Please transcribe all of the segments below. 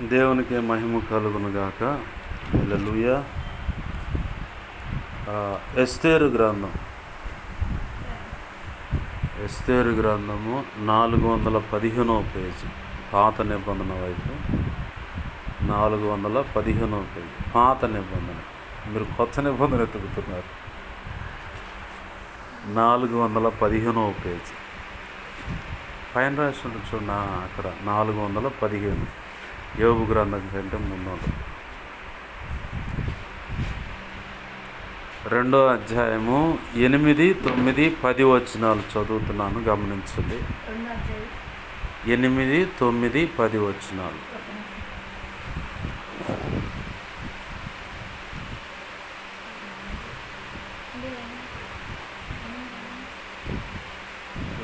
దేవునికి మహిమ కలుగును గాక. హల్లెలూయా. ఎస్తేరు గ్రంథము 415వ పేజీ, పాత నిబంధన వైపు 415వ పేజీ, పాత నిబంధన. మీరు కొత్త నిబంధన ఎత్తుకుతున్నారు. 415వ పేజీ పైన రాసిన చూడ, అక్కడ 415 యోబు గ్రంథం కంటే ముందు 2వ అధ్యాయము 8, 9, 10 వచనాలు చదువుతున్నాను, గమనించండి. 8, 9, 10 వచనాలు.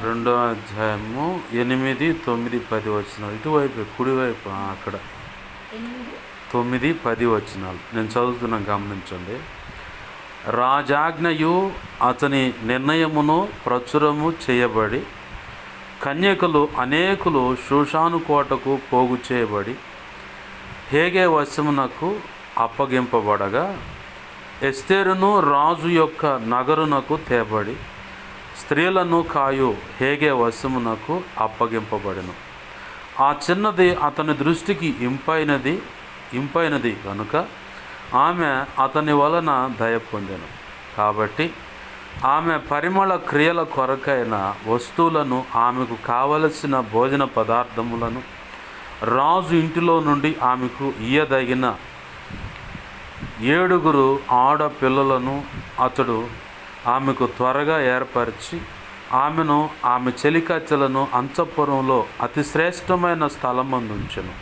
రెండవ అధ్యాయము 8, 9, 10 వచనాలు. ఇటువైపు కుడివైపు, అక్కడ 9, 10 వచనాలు నేను చదువుతున్నాను, గమనించండి. రాజాజ్ఞయు అతని నిర్ణయమును ప్రచురము చేయబడి, కన్యకలు అనేకులు షూషాను కోటకు పోగు చేయబడి హేగే వశమునకు అప్పగింపబడగా, ఎస్తేరును రాజు యొక్క నగరునకు తేబడి స్త్రీలను కాయు హేగే వశమునకు అప్పగింపబడెను. ఆ చిన్నది అతని దృష్టికి ఇంపైనది కనుక ఆమె అతని వలన దయ పొందెను. కాబట్టి ఆమె పరిమళ క్రియల కొరకైన వస్తువులను, ఆమెకు కావలసిన భోజన పదార్థములను రాజు ఇంటిలో నుండి ఆమెకు ఇయ్యదగిన 7 ఆడపిల్లలను అతడు ఆమెకు త్వరగా ఏర్పరిచి, ఆమెను ఆమె చెలికత్తెలను అంతఃపురంలో అతి శ్రేష్టమైన స్థలమందుంచెను.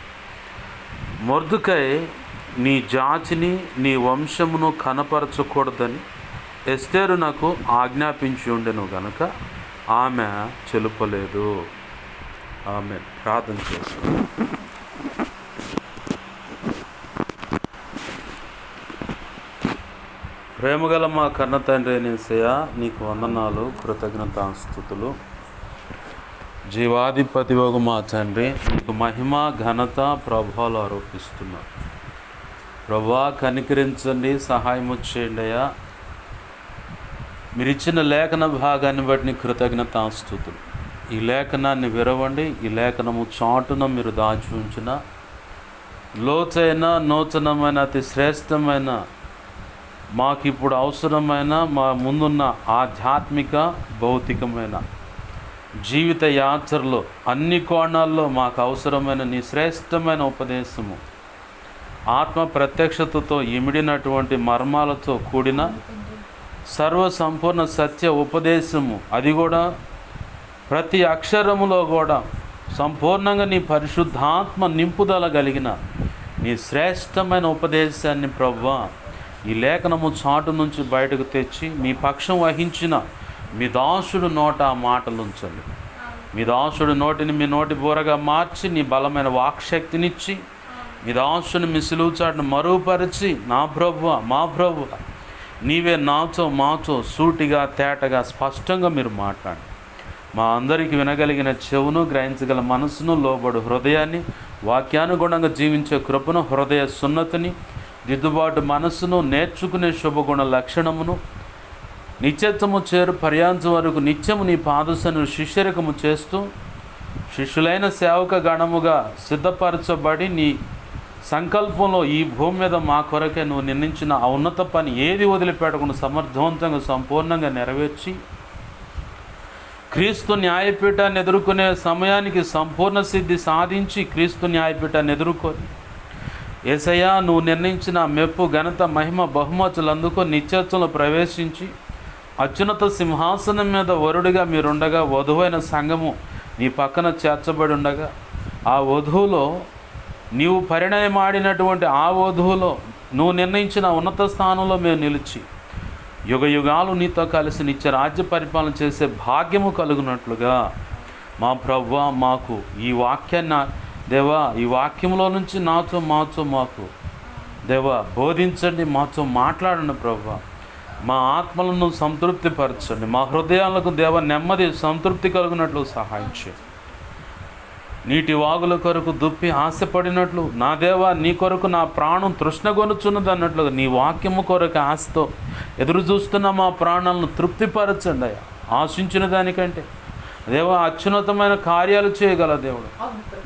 మొర్దెకై నీ జాతిని, నీ వంశమును కనపరచకూడదని ఎస్తేరునకు ఆజ్ఞాపించి ఉండెను గనుక ఆమె చెలుపలేదు. ఆమె ప్రార్థన చేస్తుంది. ప్రేమగల మా కన్న తండ్రి యేసయ్యా, నీకు వందనాలు, కృతజ్ఞతాస్తుతులు. జీవాధిపతి వగు మా తండ్రి, నీకు మహిమ, ఘనత, ప్రభావాలు ఆరోపిస్తున్నారు. ప్రభా, కనికరించండి, సహాయము చేయండి అయ్యా. మీరు ఇచ్చిన లేఖన భాగాన్ని బట్టి నీ కృతజ్ఞతాస్తుతులు. ఈ లేఖనాన్ని విరవండి. ఈ లేఖనము చాటున మీరు దాచి ఉంచిన లోతైన, నూతనమైన, అతి శ్రేష్టమైన, మాకు ఇప్పుడు అవసరమైన, మా ముందున్న ఆధ్యాత్మిక, భౌతికమైన జీవిత యాత్రలో అన్ని కోణాల్లో మాకు అవసరమైన నీ శ్రేష్టమైన ఉపదేశము, ఆత్మ ప్రత్యక్షతతో ఇమిడినటువంటి మర్మాలతో కూడిన సర్వసంపూర్ణ సత్య ఉపదేశము, అది కూడా ప్రతి అక్షరములో కూడా సంపూర్ణంగా నీ పరిశుద్ధాత్మ నింపుదల కలిగిన నీ శ్రేష్టమైన ఉపదేశాన్ని ప్రభువా, ఈ లేఖనము చాటు నుంచి బయటకు తెచ్చి మీ పక్షం వహించిన మీ దాసుడు నోట ఆ మాటలు ఉంచండి. మీ దాసుడు నోటిని మీ నోటి బూరగా మార్చి నీ బలమైన వాక్శక్తినిచ్చి మీ దాసుని మీ సిలువ చాటును మరుగుపరిచి, నా ప్రభువా, మా ప్రభువా, నీవే నాతో మాతో సూటిగా, తేటగా, స్పష్టంగా మీరు మాట్లాడండి. మా అందరికీ వినగలిగిన చెవును, గ్రహించగల మనసును, లోబడు హృదయాన్ని, వాక్యానుగుణంగా జీవించే కృపను, హృదయ సున్నతిని, దిద్దుబాటు మనస్సును, నేర్చుకునే శుభగుణ లక్షణమును, నిత్యత్వము చేరు పర్యాంతం వరకు నిత్యము నీ పాదసను శిష్యరికము చేస్తూ శిష్యులైన సేవక గణముగా సిద్ధపరచబడి నీ సంకల్పంలో ఈ భూమి మీద మా కొరకే నువ్వు నిర్ణయించిన ఆ ఉన్నత పని ఏది వదిలిపెట్టకుండా సమర్థవంతంగా, సంపూర్ణంగా నెరవేర్చి క్రీస్తు న్యాయపీఠాన్ని ఎదుర్కొనే సమయానికి సంపూర్ణ సిద్ధి సాధించి క్రీస్తు న్యాయపీఠాన్ని ఎదుర్కొని యేసయ్యా, నువ్వు నిర్ణయించిన మెప్పు, ఘనత, మహిమ, బహుమతులు అందుకొని నిత్యత్వంలో ప్రవేశించి అత్యున్నత సింహాసనం మీద వరుడిగా మీరుండగా, వధువైన సంఘము నీ పక్కన చేర్చబడి ఉండగా, ఆ వధువులో నీవు పరిణయమాడినటువంటి ఆ వధువులో నువ్వు నిర్ణయించిన ఉన్నత స్థానంలో మేము నిలిచి యుగ యుగాలు నీతో కలిసి నిత్య రాజ్య పరిపాలన చేసే భాగ్యము కలుగునట్లుగా మా ప్రభువా, మాకు ఈ వాక్యాన్ని దేవా, ఈ వాక్యంలో నుంచి నాతో మాకు దేవా బోధించండి, మాతో మాట్లాడండి ప్రభువా. మా ఆత్మలను సంతృప్తిపరచండి, మా హృదయాలకు దేవ నెమ్మది, సంతృప్తి కలిగినట్లు సహాయం చేయండి. నీటి వాగుల కొరకు దుప్పి ఆశపడినట్లు, నా దేవా నీ కొరకు నా ప్రాణం తృష్ణగొనుచున్నది అన్నట్లుగా నీ వాక్యము కొరకు ఆశతో ఎదురు చూస్తున్న మా ప్రాణాలను తృప్తిపరచండి అయ్యా. ఆశించిన దానికంటే దేవా అత్యున్నతమైన కార్యాలు చేయగల దేవుడు.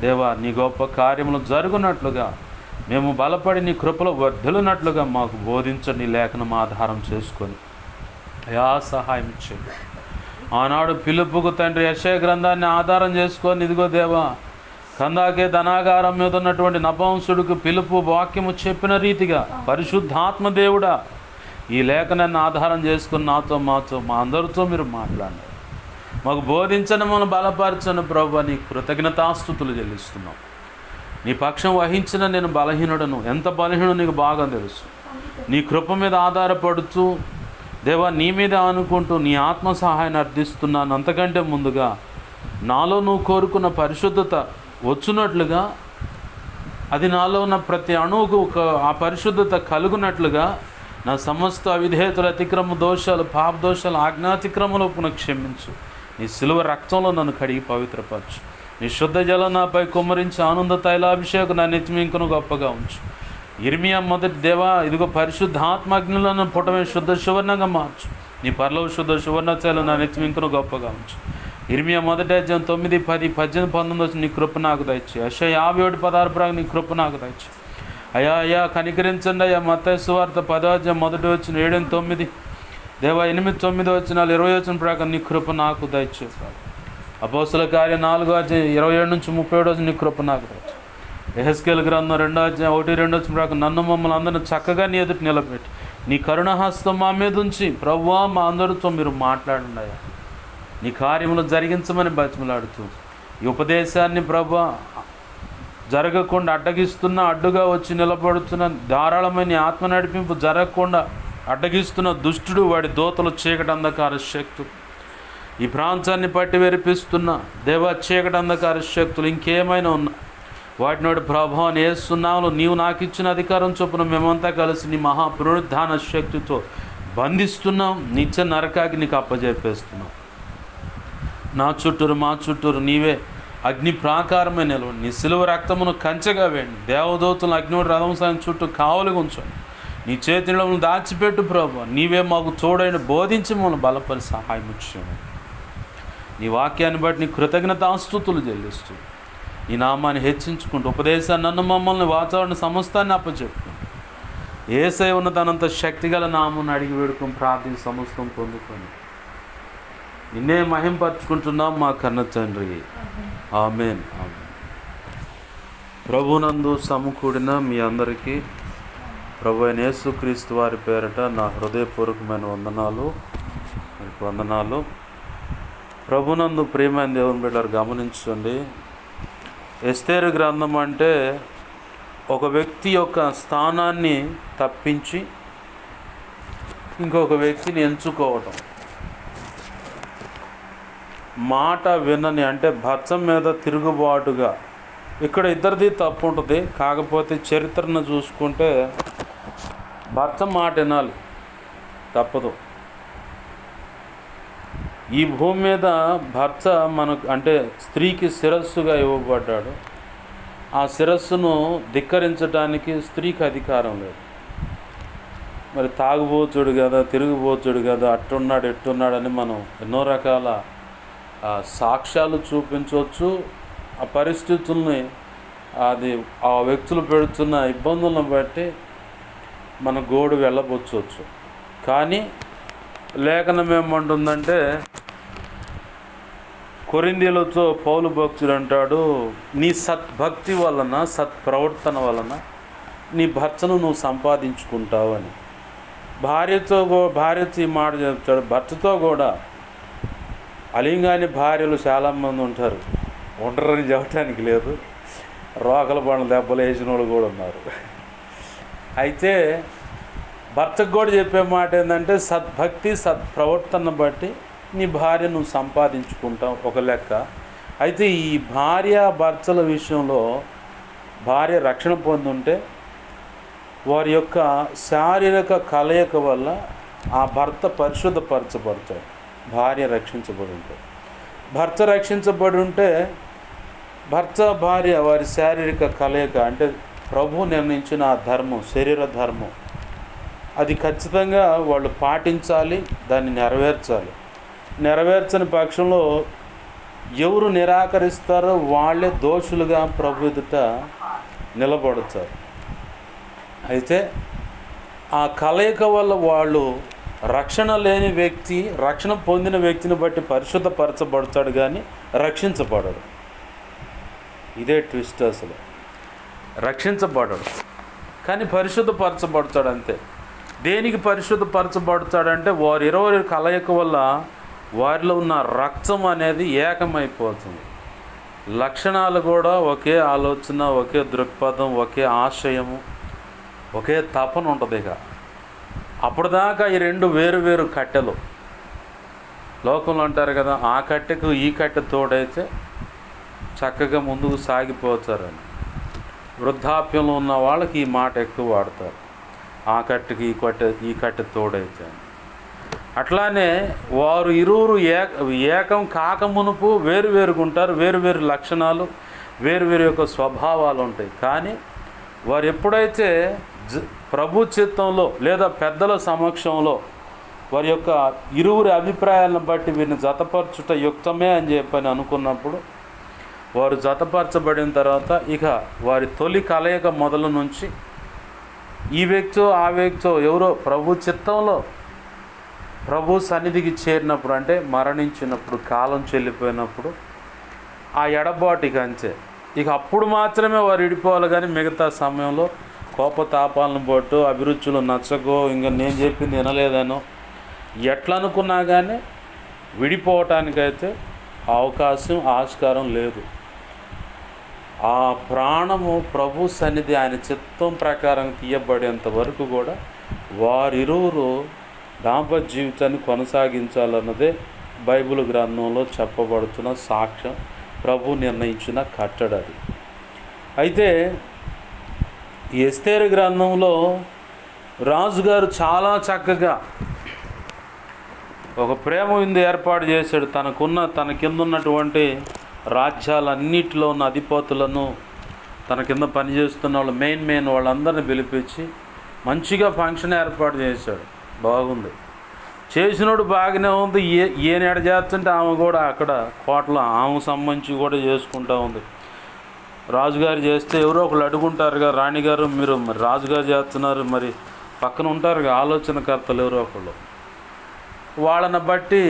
దేవా నీ గొప్ప కార్యములు జరుగునట్లుగా మేము బలపడి నీ కృపలో వర్ధిల్లినట్లుగా మాకు బోధించండి. లేఖనం ఆధారం చేసుకొని అయా సహాయం చేయండి. ఆనాడు పిలుపుకు తండ్రి యెషయా గ్రంథాన్ని ఆధారం చేసుకొని ఇదిగో దేవా కందాకే ధనాగారం మీద ఉన్నటువంటి నపుంసకుడికి పిలుపు వాక్యము చెప్పిన రీతిగా పరిశుద్ధాత్మ దేవుడా ఈ లేఖనాన్ని ఆధారం చేసుకుని నాతో మాతో మా అందరితో మీరు మాట్లాడండి. మాకు బోధించని మనం బలపరచని ప్రభువా నీ కృతజ్ఞతాస్తుతులు చెల్లిస్తున్నాం. నీ పక్షం వహించిన నేను బలహీనుడను, ఎంత బలహీనుడు నీకు బాగా తెలుసు. నీ కృప మీద ఆధారపడుతూ దేవా నీ మీద అనుకుంటూ నీ ఆత్మ సహాయాన్ని అర్థిస్తున్నాను. అంతకంటే ముందుగా నాలో నువ్వు కోరుకున్న పరిశుద్ధత వచ్చునట్లుగా, అది నాలో ఉన్న ప్రతి అణువుకు ఆ పరిశుద్ధత కలుగునట్లుగా నా సమస్త అవిధేయతలు, అతిక్రమ దోషాలు, పాప దోషాలు, ఆజ్ఞాతిక్రమలోపున క్షమించు. నీ సిలువ రక్తంలో నన్ను కడిగి పవిత్రపరచు. నీ శుద్ధ జలం నాపై కుమ్మరించి ఆనంద తైలాభిషేకం నా నెత్తిమింకను గొప్పగా ఉంచు. ఇర్మియా మొదటి దేవా ఇదిగో పరిశుద్ధాత్మగ్నులను పుటమే శుద్ధ సువర్ణంగా మార్చు. నీ పరలో శుద్ధ సువర్ణచైలు నా నెత్తిమింకను గొప్పగా ఉంచు. ఇర్మియా మొదటి అధ్యాయం 9, 10, 18, 19 వచ్చి నీ కృప నాకు దయచి. యెషయా 57:16 నీ కృప నాకు దయచి. అయ్యా కనికరించండి అయ్యా. మత్తయి సువార్త 10వ అధ్యాయం 1 వచ్చిన 7, 9 దేవా 8, 9 వచ్చినాలు 20 వచ్చిన ప్రకారం నీ కృప నాకు దయచి. అపోస్తుల కార్యం 4వ అధ్యాయం 27 నుంచి 37 వచ్చి నీ కృప నాకు దయచి. యెహెజ్కేలు గ్రంథం 2వ అధ్యాయం 1, 2 వచ్చిన ప్రకారం నన్ను మమ్మల్ని అందరిని చక్కగా నీ ఎదుటి నిలబెట్టి నీ కరుణహస్తం మా మీద ఉంచి ప్రభువా మా అందరితో మీరు మాట్లాడండి అయ్యా. నీ కార్యములు జరిగించమని బతిమలాడుతూ ఈ ఉపదేశాన్ని ప్రభువా జరగకుండా అడ్డుగా వచ్చి నిలబడుతున్న ధారాళమైన ఆత్మ నడిపింపు జరగకుండా అడ్డగిస్తున్న దుష్టుడు, వాడి దోతలు, చీకటి అంధకార శక్తులు, ఈ ప్రాంతాన్ని పట్టి వెరిపిస్తున్న దేవా చీకటి అంధకార శక్తులు ఇంకేమైనా ఉన్నా వాటినోడి ప్రభావాన్ని వేస్తున్నావు. నీవు నాకు ఇచ్చిన అధికారం చొప్పున మేమంతా కలిసి నీ మహాపునరుద్ధాన శక్తితో బంధిస్తున్నాం. నిత్య నరకాకి నీకు అప్పజెప్పేస్తున్నాం. నా చుట్టూరు మా చుట్టూరు నీవే అగ్ని ప్రాకారమే నిలవండి. నీ సిలువ రక్తమును కంచెగా వేయండి. దేవదూతలను అగ్నివాడి రథం సాయం చుట్టూ కావలిగా ఉంచండి. నీ చేతిలో దాచిపెట్టు ప్రభువా. నీవే మాకు తోడైన బోధించి మమ్మల్ని బలపరి సహాయం ఇచ్చాము. నీ వాక్యాన్ని బట్టి నీ కృతజ్ఞతాస్తుతులు చెల్లిస్తూ నీ నామాన్ని హెచ్చించుకుంటూ ఉపదేశాన్ని నన్ను మమ్మల్ని వాతావరణ సమస్తాన్ని అప్పచెప్పుకుంటూ యేసయ్య ఉన్న తనంత శక్తిగల నామమును అడిగి వేడుకొని ప్రార్థించి సమస్తం పొందుకొని నిన్నే మహింపరచుకుంటున్నాం మా కన్న తండ్రి. ఆమేన్. ప్రభునందు సమకూడిన మీ అందరికీ ప్రభు అయిన యేసుక్రీస్తు వారి పేరట నా హృదయపూర్వకమైన వందనాలు. ప్రభునందు ప్రియమైన దేవుని బిడ్డలు గమనించండి. ఎస్తేరు గ్రంథం అంటే ఒక వ్యక్తి యొక్క స్థానాన్ని తప్పించి ఇంకొక వ్యక్తిని ఎంచుకోవటం. మాట వినని అంటే భర్త మీద తిరుగుబాటుగా. ఇక్కడ ఇద్దరిది తప్పు ఉంటుంది. కాకపోతే చరిత్రను చూసుకుంటే భర్త మాట వినాలి, తప్పదు. ఈ భూమి మీద భర్త మనకు అంటే స్త్రీకి శిరస్సుగా ఇవ్వబడ్డాడు. ఆ శిరస్సును ధిక్కరించడానికి స్త్రీకి అధికారం లేదు. మరి తాగుబోతుడు కదా, తిరుగుబోతుడు కదా, అట్టున్నాడు ఎట్టున్నాడని మనం ఎన్నో రకాల సాక్ష్యాలు చూపించవచ్చు. ఆ పరిస్థితుల్ని ఆ వ్యక్తులు పెడుతున్న ఇబ్బందులను బట్టి మన గోడు వెళ్ళబొచ్చవచ్చు. కానీ లేఖనం ఏమంటుందంటే కొరింథీయులతో పౌలు భక్తుడు అంటాడు, నీ సద్భక్తి వలన సత్ప్రవర్తన వలన నీ భర్తను నువ్వు సంపాదించుకుంటావు అని. భార్యతో ఈ మాట చెప్తాడు. భర్తతో కూడా అలింగాని భార్యలు చాలామంది ఉంటారు. ఉండరని చెప్పడానికి లేదు, రోకల బండ్ల దెబ్బలు వేసిన వాళ్ళు కూడా ఉన్నారు. అయితే భర్తకు కూడా చెప్పే మాట ఏంటంటే సద్భక్తి సత్ప్రవర్తన బట్టి నీ భార్య నువ్వు సంపాదించుకుంటావు ఒక లెక్క. అయితే ఈ భార్య భర్తల విషయంలో భార్య రక్షణ పొందుంటే వారి యొక్క శారీరక కలయిక వల్ల ఆ భర్త పరిశుద్ధపరచబడతాడు. భార్య రక్షించబడి ఉంటే, భర్త రక్షించబడి ఉంటే భర్త భార్య వారి శారీరక కలయిక అంటే ప్రభు నిర్ణయించిన ఆ ధర్మం, శరీర ధర్మం, అది ఖచ్చితంగా వాళ్ళు పాటించాలి, దాన్ని నెరవేర్చాలి. నెరవేర్చని పక్షంలో ఎవరు నిరాకరిస్తారో వాళ్ళే దోషులుగా ప్రభు ఎదుట నిలబడతారు. అయితే ఆ కలయిక వల్ల వాళ్ళు రక్షణ లేని వ్యక్తి రక్షణ పొందిన వ్యక్తిని బట్టి పరిశుద్ధపరచబడతాడు కానీ రక్షించబడడు. ఇదే ట్విస్ట్. అసలు రక్షించబడడు కానీ పరిశుద్ధపరచబడతాడు అంతే. దేనికి పరిశుద్ధపరచబడతాడంటే వారి ఇరువురి కలయిక వల్ల వారిలో ఉన్న రక్తం అనేది ఏకమైపోతుంది. లక్షణాలు కూడా ఒకే ఆలోచన, ఒకే దృక్పథం, ఒకే ఆశయము, ఒకే తపన ఉంటుంది. ఇక అప్పటిదాకా ఈ రెండు వేరు వేరు కట్టెలు. లోకంలో అంటారు కదా, ఆ కట్టెకు ఈ కట్టె తోడైతే చక్కగా ముందుకు సాగిపోతారని. వృద్ధాప్యంలో ఉన్న వాళ్ళకి ఈ మాట ఎక్కువ వాడతారు, ఆ కట్టెకి ఈ కట్టె తోడైతే. అట్లానే వారు ఇరువురు ఏకం కాకమునుపు వేరు వేరుగా ఉంటారు. వేరు వేరు లక్షణాలు, వేరు వేరు యొక్క స్వభావాలు ఉంటాయి. కానీ వారు ఎప్పుడైతే ప్రభు చిత్తంలో లేదా పెద్దల సమక్షంలో వారి యొక్క ఇరువురి అభిప్రాయాలను బట్టి వీరిని జతపరచుట యుక్తమే అని చెప్పని అనుకున్నప్పుడు, వారు జతపరచబడిన తర్వాత ఇక వారి తొలి కలయిక మొదలు నుంచి ఈ వ్యక్తో ఆ వ్యక్తో ఎవరో ప్రభు చిత్తంలో ప్రభు సన్నిధికి చేరినప్పుడు, అంటే మరణించినప్పుడు, కాలం చెల్లిపోయినప్పుడు ఆ ఎడబాటుకి అంతే. ఇక అప్పుడు మాత్రమే వారు విడిపోవాలి. కానీ మిగతా సమయంలో కోపతాపాలను బట్టు, అభిరుచులు నచ్చకో, ఇంకా నేను చెప్పింది వినలేదనో ఎట్లా అనుకున్నా కానీ విడిపోవటానికైతే అవకాశం, ఆస్కారం లేదు. ఆ ప్రాణము ప్రభు సన్నిధి ఆయన చిత్తం ప్రకారం తీయబడేంత వరకు కూడా వారిరువురు దాంపత్య జీవితాన్ని కొనసాగించాలన్నదే బైబిల్ గ్రంథంలో చెప్పబడుతున్న సాక్ష్యం, ప్రభు నిర్ణయించిన కట్టడది. అయితే ఈ ఎస్తేరు గ్రంథంలో రాజుగారు చాలా చక్కగా ఒక ప్రేమ విందు ఏర్పాటు చేశాడు. తన కింద ఉన్నటువంటి రాజ్యాలన్నిటిలో ఉన్న అధిపతులను, తన కింద పనిచేస్తున్న వాళ్ళు మెయిన్ వాళ్ళందరినీ పిలిపించి మంచిగా ఫంక్షన్ ఏర్పాటు చేశాడు. బాగుంది, చేసినోడు బాగానే ఉంది. ఈయన ఎడ చేస్తుంటే ఆమె కూడా అక్కడ కోటలో ఆమెకు సంబంధించి కూడా చేసుకుంటూ ఉంది. రాజుగారు చేస్తే ఎవరో ఒకళ్ళు అడుగుంటారుగా, రాణిగారు మీరు మరి రాజుగారు చేస్తున్నారు, మరి పక్కన ఉంటారుగా ఆలోచనకర్తలు ఎవరో ఒకళ్ళు, వాళ్ళని బట్టి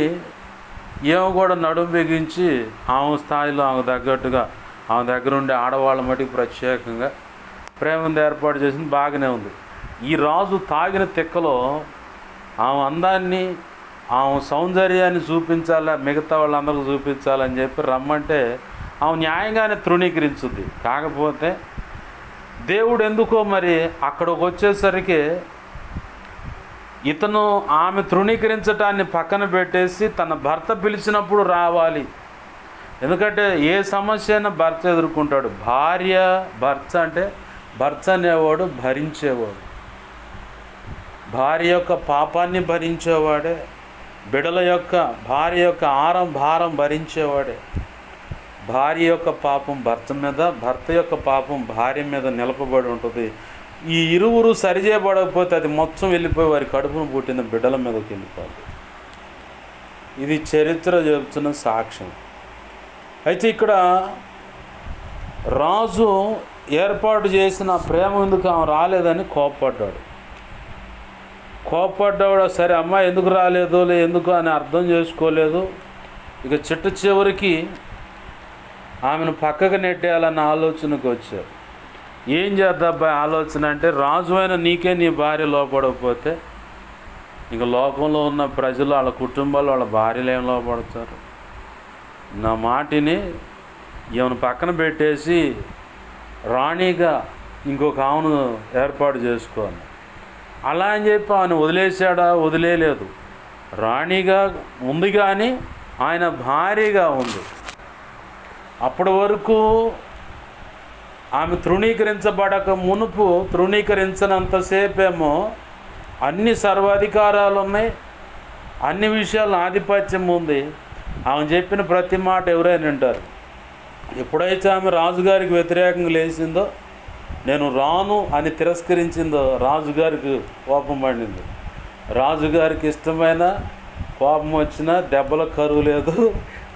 ఏమో కూడా నడుము బిగించి ఆమె స్థాయిలో ఆమె తగ్గట్టుగా ఆమె దగ్గర ఉండే ఆడవాళ్ళ మటుకు ప్రత్యేకంగా ప్రేమను ఏర్పాటు చేసింది. బాగానే ఉంది. ఈ రాజు తాగిన తిక్కలో ఆమె అందాన్ని, ఆమె సౌందర్యాన్ని చూపించాలా, మిగతా వాళ్ళందరికీ చూపించాలని చెప్పి రమ్మంటే ఆమె న్యాయంగానే తృణీకరించుద్ది. కాకపోతే దేవుడు ఎందుకో మరి అక్కడికి వచ్చేసరికి ఇతను ఆమె తృణీకరించటాన్ని పక్కన పెట్టేసి తన భర్త పిలిచినప్పుడు రావాలి. ఎందుకంటే ఏ సమస్య అయినా భర్త ఎదుర్కొంటాడు. భర్త అంటే భర్త అనేవాడు భరించేవాడు, భార్య యొక్క పాపాన్ని భరించేవాడే, భార్య యొక్క భారం భరించేవాడే. భార్య యొక్క పాపం భర్త మీద, భర్త యొక్క పాపం భార్య మీద నిలపబడి ఉంటుంది. ఈ ఇరువురు సరిచేయబడకపోతే అది మొత్తం వెళ్ళిపోయి వారి కడుపును పుట్టిన బిడ్డల మీదకి వెళ్ళిపోతుంది. ఇది చరిత్ర చెబుతున్న సాక్ష్యం. అయితే ఇక్కడ రాజు ఏర్పాటు చేసిన ప్రేమ ఎందుకు ఆమె రాలేదని కోప్పడ్డాడు. సరే అమ్మాయి ఎందుకు రాలేదు, ఎందుకు అని అర్థం చేసుకోలేదు. ఇక చివరికి ఆమెను పక్కకు నెట్టేయాలన్న ఆలోచనకు వచ్చారు. ఏం చేద్దాబ్బాయి ఆలోచన అంటే, రాజు అయిన నీకే నీ భార్య లోపడకపోతే ఇక లోకంలో ఉన్న ప్రజలు, వాళ్ళ కుటుంబాలు, వాళ్ళ భార్యలు ఏం లోపడతారు? నా మాటిని ఈమెను పక్కన పెట్టేసి రాణిగా ఇంకొక ఆమెను ఏర్పాటు చేసుకోను. అలా అని చెప్పి ఆయన వదిలేశాడా? వదిలేయలేదు. రాణిగా ఉంది కానీ ఆయన భార్యగా ఉంది. అప్పటి వరకు ఆమె తృణీకరించబడక మునుపు, తృణీకరించినంతసేపేమో అన్ని సర్వాధికారాలు ఉన్నాయి, అన్ని విషయాల్లో ఆధిపత్యం ఉంది. ఆమె చెప్పిన ప్రతి మాట ఎవరైనా వింటారు. ఎప్పుడైతే ఆమె రాజుగారికి వ్యతిరేకంగా లేచిందో, నేను రాను అని తిరస్కరించిందో, రాజుగారికి కోపం పడింది. రాజుగారికి ఇష్టమైన కోపం వచ్చినా దెబ్బలకు కరువు లేదు,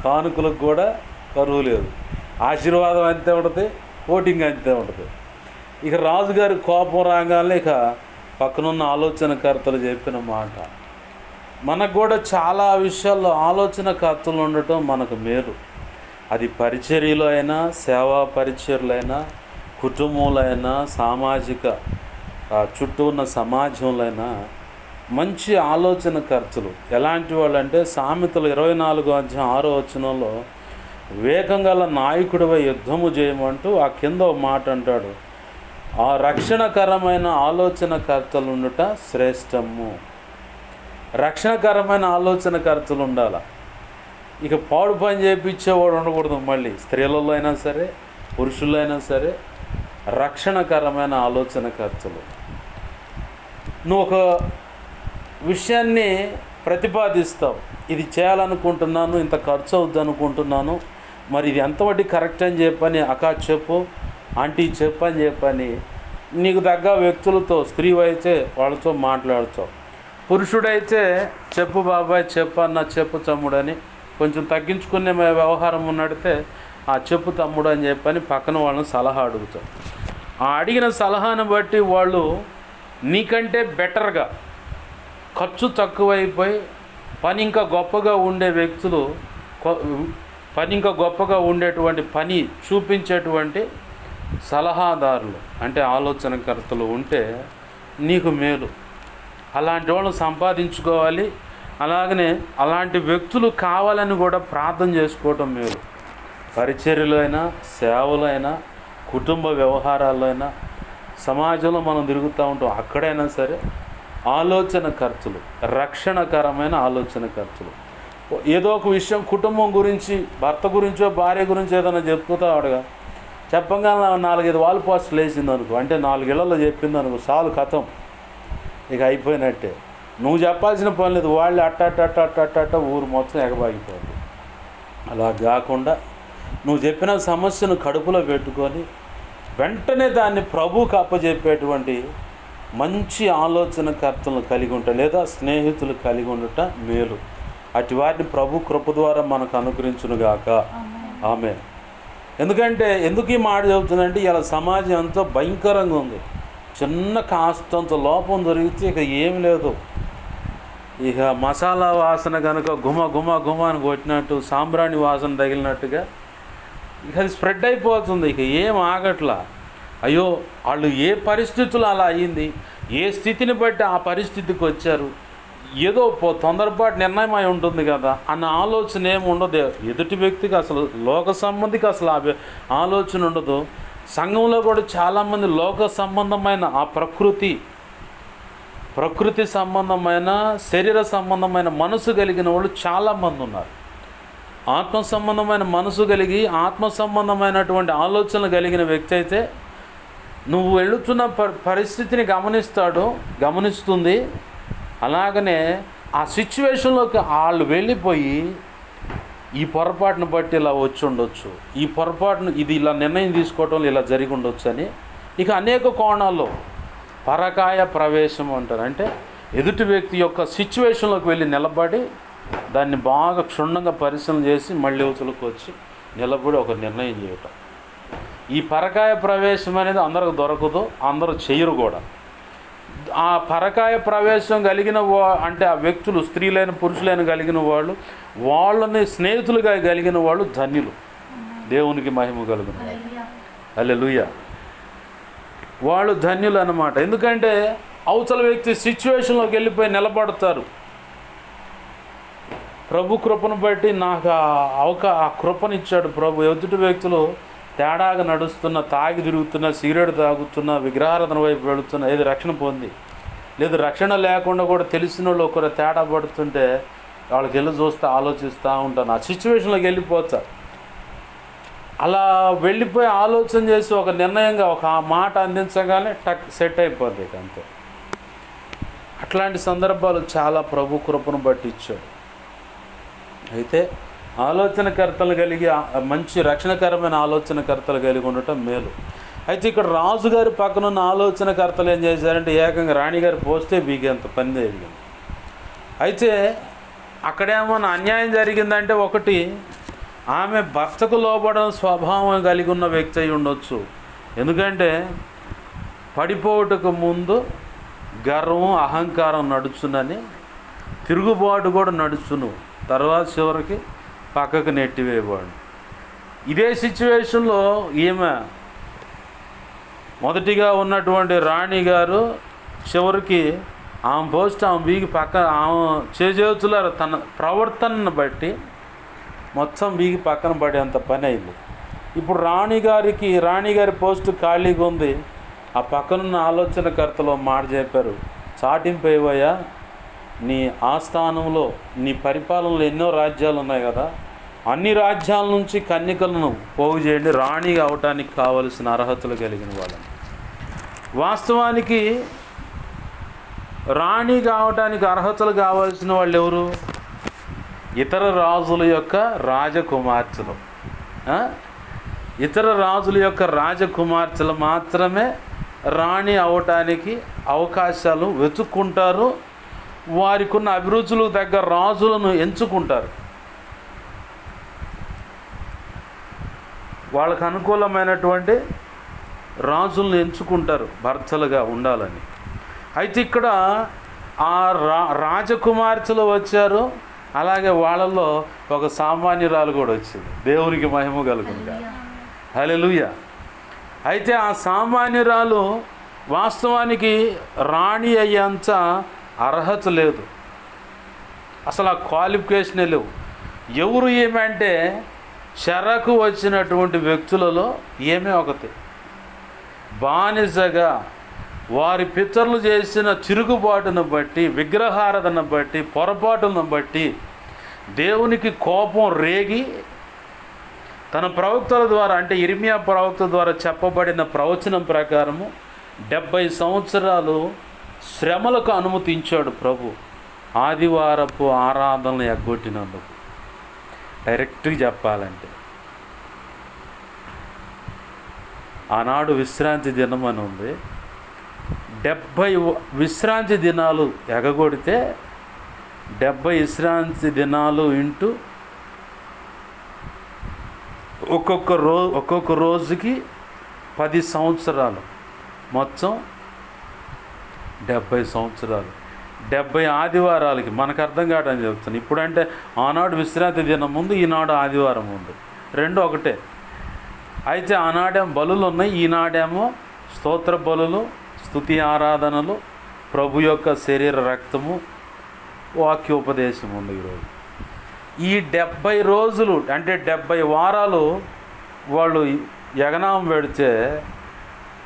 కానుకలకు కూడా కరువు లేదు. ఆశీర్వాదం అంతే ఉంటుంది, ఓటింగ్ అంతే ఉంటుంది. ఇక రాజుగారి కోపం రాగానే ఇక పక్కనున్న ఆలోచనకర్తలు చెప్పిన మాట, మనకు కూడా చాలా విషయాల్లో ఆలోచనకర్తలు ఉండటం మనకు మేలు. అది పరిచర్యలో అయినా, సేవా పరిచర్యలు అయినా, కుటుంబంలో అయినా, సామాజిక చుట్టూ ఉన్న సమాజంలో అయినా మంచి ఆలోచనకర్తలు ఎలాంటి వాళ్ళు అంటే, సామెతలు 24:6 వేగం గల నాయకుడివై యుద్ధము చేయమంటూ ఆ కింద ఒక మాట అంటాడు, ఆ రక్షణకరమైన ఆలోచనకర్తలు ఉండుట శ్రేష్టము. రక్షణకరమైన ఆలోచనకర్తలు ఉండాలి. ఇక పాడు పని చేయించేవాడు ఉండకూడదు. మళ్ళీ స్త్రీలలో అయినా సరే, పురుషుల్లో అయినా సరే, రక్షణకరమైన ఆలోచనకర్తలు. నువ్వు ఒక విషయాన్ని ప్రతిపాదిస్తావు, ఇది చేయాలనుకుంటున్నాను, ఇంత ఖర్చు అవుద్ది అనుకుంటున్నాను, మరి ఇది ఎంతవరకు కరెక్ట్ అని చెప్పని అక్క చెప్పు, ఆంటీ చెప్పు అని చెప్పని నీకు తగ్గ వ్యక్తులతో, స్త్రీ అయితే వాళ్ళతో మాట్లాడుతావు. పురుషుడైతే చెప్పు బాబాయ్, చెప్పు అన్న, చెప్పు తమ్ముడని కొంచెం తగ్గించుకునే వ్యవహారం ఉన్నడితే ఆ చెప్పు తమ్ముడు అని చెప్పని పక్కన వాళ్ళని సలహా అడుగుతావు. ఆ అడిగిన సలహాను బట్టి వాళ్ళు నీకంటే బెటర్గా, ఖర్చు తక్కువైపోయి పని ఇంకా గొప్పగా ఉండే వ్యక్తులు, పని ఇంకా గొప్పగా ఉండేటువంటి పని చూపించేటువంటి సలహాదారులు అంటే ఆలోచనకర్తలు ఉంటే నీకు మేలు. అలాంటి వాళ్ళు సంపాదించుకోవాలి. అలాగనే అలాంటి వ్యక్తులు కావాలని కూడా ప్రార్థన చేసుకోవటం మేలు. పరిచర్యలో అయినా, సేవలో అయినా, కుటుంబ వ్యవహారాల్లో అయినా, సమాజంలో మనం తిరుగుతూ ఉంటాం, అక్కడైనా సరే ఆలోచన ఖర్చులు, రక్షణకరమైన ఆలోచన ఖర్చులు. ఏదో ఒక విషయం కుటుంబం గురించి, భర్త గురించో భార్య గురించో ఏదైనా చెప్పుతూ అడగా చెప్పంగా 4-5 వాల్ పోస్టులు వేసింది అనుకో, అంటే 4 ఇళ్లలో చెప్పింది అనుకో, చాలు కథం, ఇక అయిపోయినట్టే. నువ్వు చెప్పాల్సిన పని లేదు, వాళ్ళు అట్ట ఊరు మొత్తం ఎగబాగిపోతుంది. అలా కాకుండా నువ్వు చెప్పిన సమస్యను కడుపులో పెట్టుకొని వెంటనే దాన్ని ప్రభువుకు అప్పచెప్పేటువంటి మంచి ఆలోచనకర్తలను కలిగి ఉంటా, లేదా స్నేహితులు కలిగి ఉండట మేలు. అటు వాటిని ప్రభు కృప ద్వారా మనకు అనుగ్రహించునుగాక. ఆమె. ఎందుకంటే ఎందుకు ఈ మాట చెబుతుందంటే, ఇలా సమాజం ఎంతో భయంకరంగా ఉంది. చిన్న కాస్తంత లోపం దొరికితే ఇక ఏం లేదు, ఇక మసాలా వాసన కనుక గుమ గుమ గుమ అని కొట్టినట్టు, సాంబ్రాణి వాసన తగిలినట్టుగా ఇక అది స్ప్రెడ్ అయిపోతుంది. ఇక ఏం ఆగట్లా. అయ్యో వాళ్ళు ఏ పరిస్థితులు అలా అయ్యింది, ఏ స్థితిని బట్టి ఆ పరిస్థితికి వచ్చారు, ఏదో తొందరపాటు నిర్ణయం అయి ఉంటుంది కదా అన్న ఆలోచన ఏమి ఉండదు. ఎదుటి వ్యక్తికి అసలు, లోక సంబంధికి అసలు ఆలోచన ఉండదు. సంఘంలో కూడా చాలామంది లోక సంబంధమైన ఆ ప్రకృతి సంబంధమైన, శరీర సంబంధమైన మనసు కలిగిన వాళ్ళు చాలామంది ఉన్నారు. ఆత్మ సంబంధమైన మనసు కలిగి, ఆత్మ సంబంధమైనటువంటి ఆలోచనలు కలిగిన వ్యక్తి అయితే నువ్వు వెళుతున్న పరిస్థితిని గమనిస్తుంది. అలాగనే ఆ సిచ్యువేషన్లోకి వాళ్ళు వెళ్ళిపోయి ఈ పొరపాటును బట్టి ఇలా వచ్చి ఉండొచ్చు, ఈ పొరపాటును ఇది ఇలా నిర్ణయం తీసుకోవటం ఇలా జరిగి ఉండొచ్చు అని ఇక అనేక కోణాల్లో పరకాయ ప్రవేశం అంటారు. అంటే ఎదుటి వ్యక్తి యొక్క సిచ్యువేషన్లోకి వెళ్ళి నిలబడి దాన్ని బాగా క్షుణ్ణంగా పరిశీలన చేసి మళ్ళీ యువతులకు వచ్చి నిలబడి ఒక నిర్ణయం చేయటం. ఈ పరకాయ ప్రవేశం అనేది అందరికి దొరకదు, అందరూ చెయ్యరు కూడా. ఆ పరకాయ ప్రవేశం కలిగిన అంటే ఆ వ్యక్తులు, స్త్రీలైన పురుషులైన కలిగిన వాళ్ళు, వాళ్ళని స్నేహితులుగా కలిగిన వాళ్ళు ధన్యులు. దేవునికి మహిమ కలుగును. హల్లెలూయా. వాళ్ళు ధన్యులు అన్నమాట. ఎందుకంటే అవతల వ్యక్తి సిచ్యువేషన్లోకి వెళ్ళిపోయి నిలబడతారు. ప్రభు కృపను బట్టి నాకు ఆ కృపనిచ్చాడు ప్రభు. ఎదుటి వ్యక్తులు తేడాగా నడుస్తున్న, తాగి తిరుగుతున్న, సిగరెట్ తాగుతున్న, విగ్రహారాధన వైపు వెళుతున్న, ఏది రక్షణ పొంది, లేదు రక్షణ లేకుండా కూడా తెలిసిన వాళ్ళు ఒకరు తేడా పడుతుంటే వాళ్ళకి వెళ్ళి చూస్తూ ఆలోచిస్తూ ఉంటాను. ఆ సిచ్యువేషన్లోకి వెళ్ళిపోతా. అలా వెళ్ళిపోయి ఆలోచన చేసి ఒక నిర్ణయంగా ఒక మాట అందించగానే టక్ సెట్ అయిపోద్ది అంతే. అట్లాంటి సందర్భాలు చాలా ప్రభు కృపను బట్టి ఇచ్చాడు. అయితే ఆలోచనకర్తలు కలిగి మంచి రక్షణకరమైన ఆలోచనకర్తలు కలిగి ఉండటం మేలు. అయితే ఇక్కడ రాజుగారి పక్కన ఉన్న ఆలోచనకర్తలు ఏం చేశారంటే ఏకంగా రాణిగారి పోస్తే బీగేంత పని జరిగింది. అయితే అక్కడేమన్నా అన్యాయం జరిగిందంటే, ఒకటి, ఆమె భర్తకు లోబడిన స్వభావం కలిగి ఉన్న వ్యక్తి అయి ఉండొచ్చు. ఎందుకంటే పడిపోవటకు ముందు గర్వం అహంకారం నడుచునని, తిరుగుబాటు కూడా నడుచును, తర్వాత చివరికి పక్కకు నెట్టివేయబడు. ఇదే సిచ్యువేషన్లో ఈమె మొదటిగా ఉన్నటువంటి రాణి గారు చివరికి ఆమె పోస్ట్ ఆమె బీగి పక్క ఆమె చేజేతుల తన ప్రవర్తనను బట్టి మొత్తం బీగి పక్కన పడేంత పని అయింది. ఇప్పుడు రాణిగారి పోస్టు ఖాళీగా ఉంది. ఆ పక్కనున్న ఆలోచనకర్తలో మాట చెప్పారు, చాటింపేవయ్యా, నీ ఆస్థానంలో నీ పరిపాలనలో ఎన్నో రాజ్యాలు ఉన్నాయి కదా, అన్ని రాజ్యాల నుంచి కన్యకలను పోగు చేయండి, రాణి అవటానికి కావలసిన అర్హతలు కలిగిన వాళ్ళని. వాస్తవానికి రాణి కావటానికి అర్హతలు కావాల్సిన వాళ్ళు ఎవరు? ఇతర రాజుల యొక్క రాజకుమార్తెలు. ఇతర రాజుల యొక్క రాజకుమార్తెలు మాత్రమే రాణి అవటానికి అవకాశాలు వెతుక్కుంటారు. వారికి ఉన్న అభిరుచులకు తగ్గ రాజులను ఎంచుకుంటారు. వాళ్ళకు అనుకూలమైనటువంటి రాజులను ఎంచుకుంటారు భర్తలుగా ఉండాలని. అయితే ఇక్కడ ఆ రాజకుమార్తెలు వచ్చారు, అలాగే వాళ్ళల్లో ఒక సామాన్యురాలు కూడా వచ్చింది. దేవునికి మహిమ కలుగునుగా, హల్లెలూయా. అయితే ఆ సామాన్యురాలు వాస్తవానికి రాణి అయ్యేంత అర్హత లేదు, అసలు ఆ క్వాలిఫికేషనే లేవు. ఎవరు ఏమంటే చెరకు వచ్చినటువంటి వ్యక్తులలో ఏమే ఒకటి. బానిసగా వారి పితరులు చేసిన తిరుగుబాటును బట్టి, విగ్రహారాధనను బట్టి, పొరపాటులను బట్టి దేవునికి కోపం రేగి తన ప్రవక్తల ద్వారా, అంటే ఇర్మియా ప్రవక్త ద్వారా చెప్పబడిన ప్రవచనం ప్రకారము 70 సంవత్సరాలు శ్రమలకు అనుమతించాడు ప్రభు, ఆదివారపు ఆరాధనలు ఎగ్గొట్టినందుకు. డైరెక్ట్గా చెప్పాలంటే ఆనాడు విశ్రాంతి దినం అని ఉంది. 70 విశ్రాంతి దినాలు ఎగగొడితే 70 విశ్రాంతి దినాలు ఇంటూ ఒక్కొక్క రోజుకి 10 సంవత్సరాలు, మొత్తం 70 సంవత్సరాలు. 70 ఆదివారాలకి మనకు అర్థం కావడానికి చెప్తాను. ఇప్పుడంటే ఆనాడు విశ్రాంతి దినం ముందు, ఈనాడు ఆదివారం ఉంది, రెండు ఒకటే. అయితే ఆనాడేమో బలులు ఉన్నాయి, ఈనాడేమో స్తోత్ర బలులు, స్తుతి ఆరాధనలు, ప్రభు యొక్క శరీర రక్తము, వాక్యోపదేశం ఉంది ఈరోజు. ఈ 70 రోజులు అంటే 70 వారాలు వాళ్ళు యగనామం పెడితే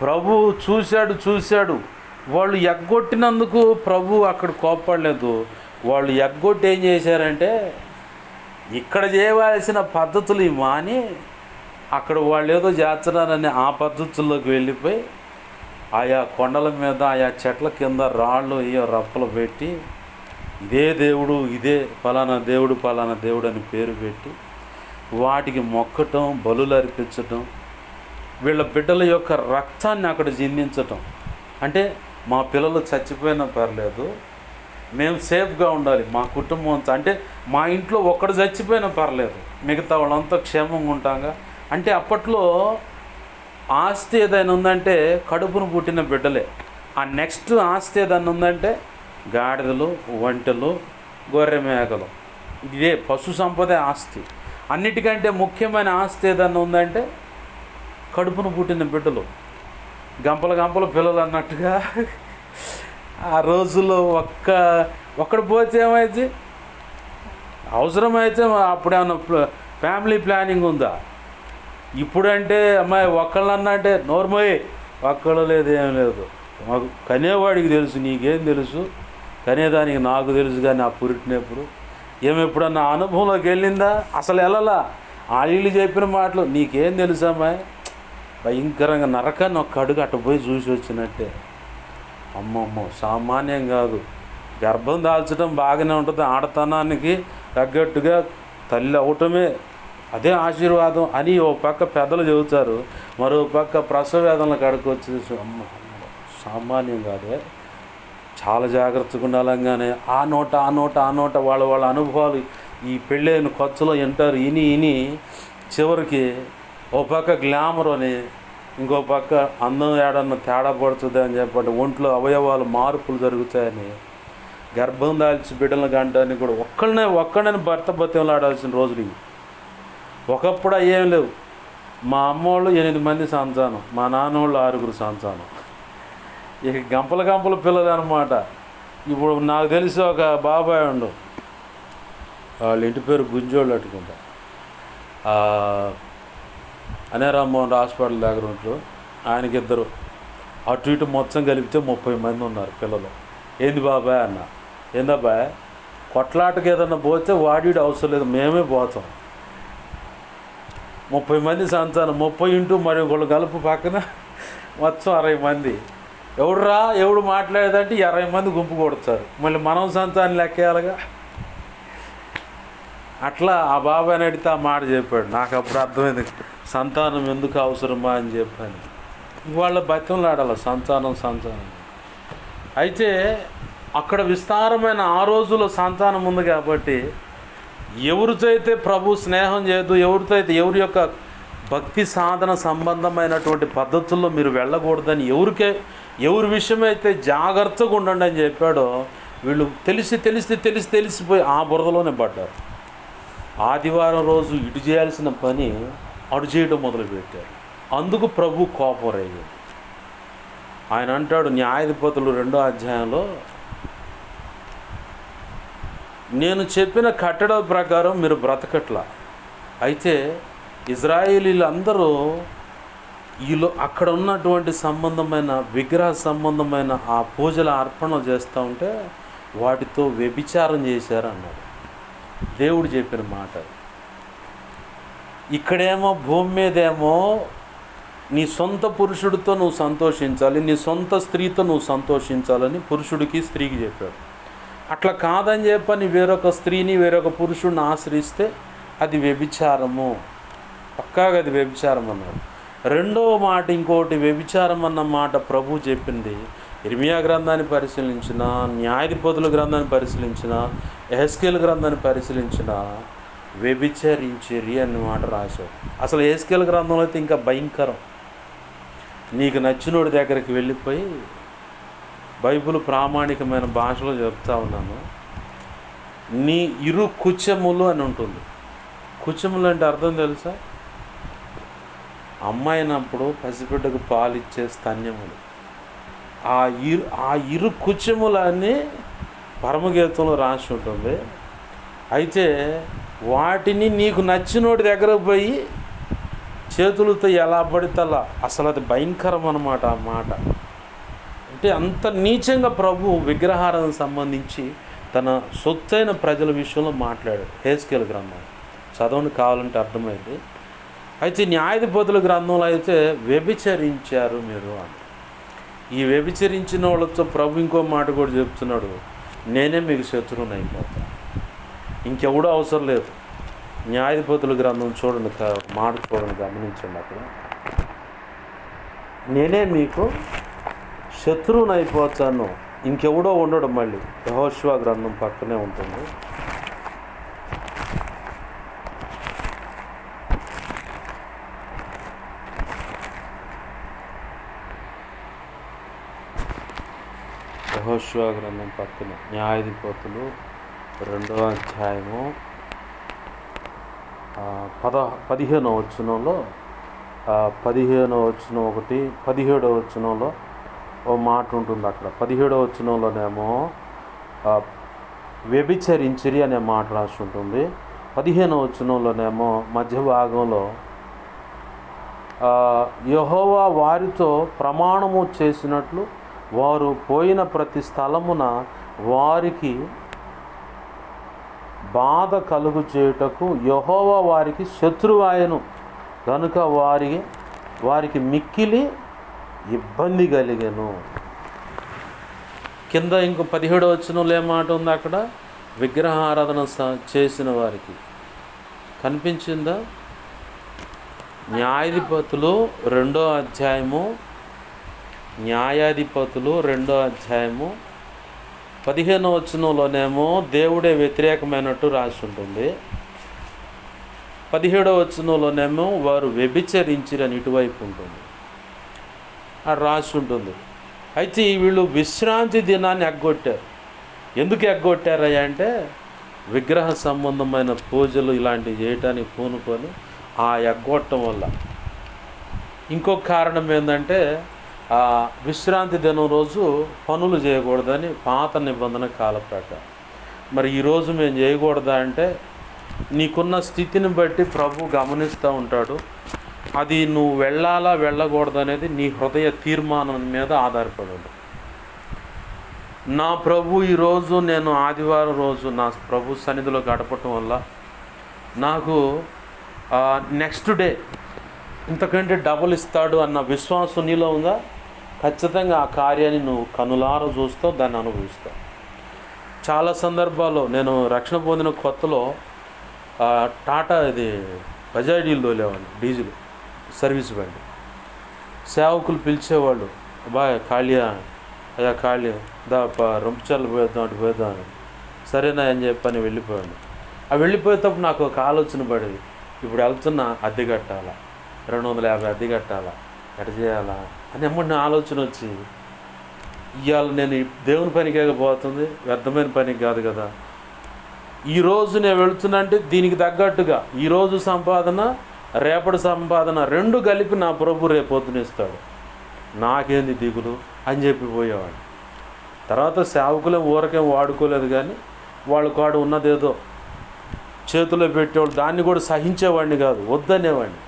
ప్రభు చూశాడు. వాళ్ళు ఎగ్గొట్టినందుకు ప్రభు అక్కడ కోప్పడలేదు. వాళ్ళు ఎగ్గొట్టి ఏం చేశారంటే ఇక్కడ చేయవలసిన పద్ధతులు మాని అక్కడ వాళ్ళు ఏదో చేస్తున్నారని ఆ పద్ధతుల్లోకి వెళ్ళిపోయి ఆయా కొండల మీద, ఆయా చెట్ల కింద రాళ్ళు అయ్యో రప్పలు పెట్టి ఇదే దేవుడు, ఇదే ఫలానా దేవుడు అని పేరు పెట్టి వాటికి మొక్కటం, బలులు అర్పించటం, వీళ్ళ బిడ్డల యొక్క రక్తాన్ని అక్కడ చిందించటం. అంటే మా పిల్లలు చచ్చిపోయినా పర్లేదు, మేము సేఫ్గా ఉండాలి, మా కుటుంబం అంతా, అంటే మా ఇంట్లో ఒక్కడు చచ్చిపోయినా పర్లేదు, మిగతా వాళ్ళంతా క్షేమంగా ఉంటాగా. అంటే అప్పట్లో ఆస్తి ఏదైనా ఉందంటే కడుపును పుట్టిన బిడ్డలే. ఆ నెక్స్ట్ ఆస్తి ఏదైనా ఉందంటే గాడిదలు, ఒంటెలు, గొర్రె మేకలు, ఇదే పశు సంపదే ఆస్తి. అన్నిటికంటే ముఖ్యమైన ఆస్తి ఏదైనా ఉందంటే కడుపును పుట్టిన బిడ్డలు, గంపల పిల్లలు అన్నట్టుగా. ఆ రోజుల్లో ఒక్కడు పోతే ఏమైంది, అవసరమైతే అప్పుడేమన్నా ఫ్యామిలీ ప్లానింగ్ ఉందా? ఇప్పుడంటే అమ్మాయి ఒక్కళ్ళన్నా అంటే నోర్మోయ్, ఒక్కళ్ళు లేదు, ఏం లేదు, మాకు కనేవాడికి తెలుసు, నీకేం తెలుసు, కనేదానికి నాకు తెలుసు. కానీ ఆ పురిటినప్పుడు ఎప్పుడన్నా అనుభవంలోకి వెళ్ళిందా? అసలు వెళ్ళలా. ఆళ్ళు చెప్పిన మాటలు నీకేం తెలుసు అమ్మాయి, భయంకరంగా నరకాన్ని ఒక్క అడుగు అటు పోయి చూసి వచ్చినట్టే. అమ్మమ్మో, సామాన్యం కాదు. గర్భం దాల్చడం బాగానే ఉంటుంది, ఆడతనానికి తగ్గట్టుగా తల్లి అవటమే అదే ఆశీర్వాదం అని ఓ పక్క పెద్దలు చెబుతారు, మరో పక్క ప్రసవ వేదనలు కాడికి వచ్చేసి అమ్మ సామాన్యం కాదే, చాలా జాగ్రత్తగా ఉండాలంగానే ఆ నోట వాళ్ళ అనుభవాలు ఈ పెళ్ళైన కొత్తలో వింటారు. ఇని చివరికి ఓ పక్క గ్లామర్ అని, ఇంకో పక్క అందం ఏడన్నా తేడా పడుతుంది అని చెప్పండి, ఒంట్లో అవయవాలు మార్పులు జరుగుతాయని, గర్భం దాల్చి బిడ్డలను కంటాన్ని కూడా ఒక్కడని భర్త బతిమలాడాల్సిన రోజులు ఇవి. ఒకప్పుడు ఏం లేవు. మా అమ్మోళ్ళు 8 మంది సంతానం, మా నాన్నోళ్ళు 6 సంతానం. ఇక గంపల పిల్లలు అనమాట. ఇప్పుడు నాకు తెలిసి ఒక బాబాయ్ ఉండు, వాళ్ళ ఇంటి పేరు గుంజోళ్ళు అట్టుకుంటా, అనే రామ్మోహన్ హాస్పిటల్ దగ్గర ఉంటూ ఆయనకి 2 అటు ఇటు మొత్తం కలిపితే 30 మంది ఉన్నారు పిల్లలు. ఏంది బాబాయ్ అన్న, ఏందబ్బాయ్ కొట్లాటకి ఏదన్నా పోతే వాడిడు అవసరం లేదు, మేమే పోతాం. 30 మంది సంతానం, 30 ఇంటూ మరి ఒకళ్ళు కలుపు పక్కన మొత్తం 60 మంది. ఎవడు మాట్లాడేదంటే 20 మంది గుంపు కొడతారు. మళ్ళీ మనం సంతానం లెక్కేయాలిగా. అట్లా ఆ బాబాయ్ అడిగితే ఆ మాట చెప్పాడు. నాకు అప్పుడు అర్థమైంది, సంతానం ఎందుకు అవసరమా అని చెప్పాను. వాళ్ళ బతిమలాడాలి సంతానం. అయితే అక్కడ విస్తారమైన ఆ రోజుల్లో సంతానం ఉంది కాబట్టి ఎవరితో అయితే ప్రభు స్నేహం చేయదు, ఎవరితో అయితే ఎవరి యొక్క భక్తి సాధన సంబంధమైనటువంటి పద్ధతుల్లో మీరు వెళ్ళకూడదని ఎవరి విషయమైతే జాగ్రత్తగా ఉండండి అని చెప్పాడో, వీళ్ళు తెలిసిపోయి ఆ బురదలోనే పడ్డారు. ఆదివారం రోజు ఇటు చేయాల్సిన పని అటు చేయడం మొదలుపెట్టారు. అందుకు ప్రభు కోపం రేగాడు. ఆయన అంటాడు న్యాయాధిపతులు 2వ అధ్యాయంలో, నేను చెప్పిన కట్టడ ప్రకారం మీరు బ్రతకట్లా. అయితే ఇజ్రాయేలీలందరూ అక్కడ ఉన్నటువంటి సంబంధమైన విగ్రహ సంబంధమైన ఆ పూజల అర్పణ చేస్తూ ఉంటే వాటితో వ్యభిచారం చేశారు అన్నాడు. దేవుడు చెప్పిన మాట. ఇక్కడేమో భూమి మీదేమో నీ సొంత పురుషుడితో నువ్వు సంతోషించాలి, నీ సొంత స్త్రీతో నువ్వు సంతోషించాలని పురుషుడికి స్త్రీకి చెప్పాడు. అట్లా కాదని చెప్పని వేరొక స్త్రీని వేరొక పురుషుడిని ఆశ్రయిస్తే అది వ్యభిచారము, పక్కాగా అది వ్యభిచారం అన్నాడు. 2వ మాట ఇంకోటి వ్యభిచారం అన్న మాట ప్రభు చెప్పింది. ఇర్మియా గ్రంథాన్ని పరిశీలించిన, న్యాయాధిపతుల గ్రంథాన్ని పరిశీలించిన, యెహెజ్కేలు గ్రంథాన్ని పరిశీలించిన వ్యభిచరించిరి అన్న మాట రాశాడు. అసలు యెహెజ్కేలు గ్రంథంలో అయితే ఇంకా భయంకరం. నీకు నచ్చినోడి దగ్గరికి వెళ్ళిపోయి, బైబిల్ ప్రామాణికమైన భాషలో చెప్తా ఉన్నాను, నీ ఇరు కుచములు అని ఉంటుంది. కుచములు అంటే అర్థం తెలుసా? అమ్మాయినప్పుడు పసిబిడ్డకు పాలిచ్చే స్తన్యములు. ఆ ఇరు కుచములని పరమగీతంలో రాసి ఉంటుంది. అయితే వాటిని నీకు నచ్చినోడి దగ్గర పోయి చేతులతో ఎలా పడితే అలా, అసలు అది భయంకరం అన్నమాట. ఆ మాట అంటే అంత నీచంగా ప్రభు విగ్రహారాధనకు సంబంధించి తన సొత్తైన ప్రజల విషయంలో మాట్లాడాడు. యెహెజ్కేలు గ్రంథం చదవని కావాలంటే అర్థమైంది. అయితే న్యాయాధిపతుల గ్రంథంలో అయితే వ్యభిచరించారు మీరు అని. ఈ వ్యభిచరించిన వాళ్ళతో ప్రభు ఇంకో మాట కూడా చెప్తున్నాడు, నేనే మీకు శత్రువుని అయిపోతాను, ఇంకెవడో అవసరం లేదు. న్యాయాధిపతుల గ్రంథం చూడండి, మాట చూడండి, గమనించండి. అక్కడ నేనే మీకు శత్రువుని అయిపోతాను, ఇంకెవడో ఉండడు. మళ్ళీ యెహోషువ గ్రంథం పక్కనే ఉంటుంది. యెహోషువ గ్రంథం పక్కన న్యాయాధిపతులు 2వ అధ్యాయము 15వ వచనంలో 15వ వచనం ఒకటి 17వ వచనంలో ఓ మాట ఉంటుంది. అక్కడ 17వ వచనంలోనేమో వ్యభిచరించిరి అనే మాట రాసి ఉంటుంది. 15వ వచనంలోనేమో మధ్య భాగంలో యెహోవా వారితో ప్రమాణము చేసినట్లు వారు పోయిన ప్రతి స్థలమున వారికి బాధ కలుగు చేయుటకు యెహోవా వారికి శత్రువాయను కనుక వారికి మిక్కిలి ఇబ్బంది కలిగెను. కింద ఇంకో 17వ వచనంలో ఏమాట ఉంది, అక్కడ విగ్రహారాధన చేసిన వారికి కనిపించిందా? న్యాయాధిపతులు 2వ అధ్యాయము, న్యాయాధిపతులు 2వ అధ్యాయము 15వ వచనంలోనేమో దేవుడే వ్యతిరేకమైనట్టు రాసి ఉంటుంది. 17వ వచనంలోనేమో వారు వ్యభిచరించిరని ఇటువైపు ఉంటుంది, అది రాసి ఉంటుంది. అయితే వీళ్ళు విశ్రాంతి దినాన్ని ఎగ్గొట్టారు. ఎందుకు ఎగ్గొట్టారయ్యా అంటే విగ్రహ సంబంధమైన పూజలు ఇలాంటివి చేయటానికి పూనుకొని ఆ ఎగ్గొట్టడం వల్ల. ఇంకొక కారణం ఏంటంటే విశ్రాంతి దినం రోజు పనులు చేయకూడదని పాత నిబంధన కాల ప్రకారం. మరి ఈరోజు మేము చేయకూడదా అంటే నీకున్న స్థితిని బట్టి ప్రభు గమనిస్తూ ఉంటాడు. అది నువ్వు వెళ్ళాలా వెళ్ళకూడదు అనేది నీ హృదయ తీర్మానం మీద ఆధారపడి ఉంటుంది. నా ప్రభు ఈరోజు నేను ఆదివారం రోజు నా ప్రభు సన్నిధిలో గడపటం వల్ల నాకు నెక్స్ట్ డే ఇంతకంటే డబుల్ ఇస్తాడు అన్న విశ్వాసం నీలో ఉందా? ఖచ్చితంగా ఆ కార్యాన్ని నువ్వు కనులారా చూస్తావు, దాన్ని అనుభవిస్తావు. చాలా సందర్భాల్లో నేను రక్షణ పొందిన కొత్తలో టాటా ఇది బజాజ్ తోలేవాడిని, డీజిల్ సర్వీస్ బండి. సేవకులు పిలిచేవాళ్ళు, బాయ్ ఖాళీయా అయ్యా ఖాళీ దా రొంపచర్లు పోయేద్దాం అటు పోయేద్దాం అని. సరేనా అని చెప్పని వెళ్ళిపోయాను. ఆ వెళ్ళిపోయేటప్పుడు నాకు ఒక ఆలోచన పడేది, ఇప్పుడు వెళ్తున్నా అద్దె కట్టాలా, 250 అద్దె కట్టాలా, ఎట చేయాలా అని ఎమ్మడిన ఆలోచన వచ్చి, ఇవాళ నేను దేవుని పనికి పోతుంది, వ్యర్థమైన పనికి కాదు కదా. ఈరోజు నేను వెళుతున్నా అంటే దీనికి తగ్గట్టుగా ఈరోజు సంపాదన రేపటి సంపాదన 2 కలిపి నా ప్రభు రేపొద్దున ఇస్తాడు, నాకేంది దిగులు అని చెప్పి పోయేవాడిని. తర్వాత సేవకులే ఊరకేం వాడుకోలేదు, కానీ వాళ్ళ కాడు ఉన్నదేదో చేతిలో పెట్టేవాళ్ళు, దాన్ని కూడా సహించేవాడిని కాదు, వద్దనేవాడిని.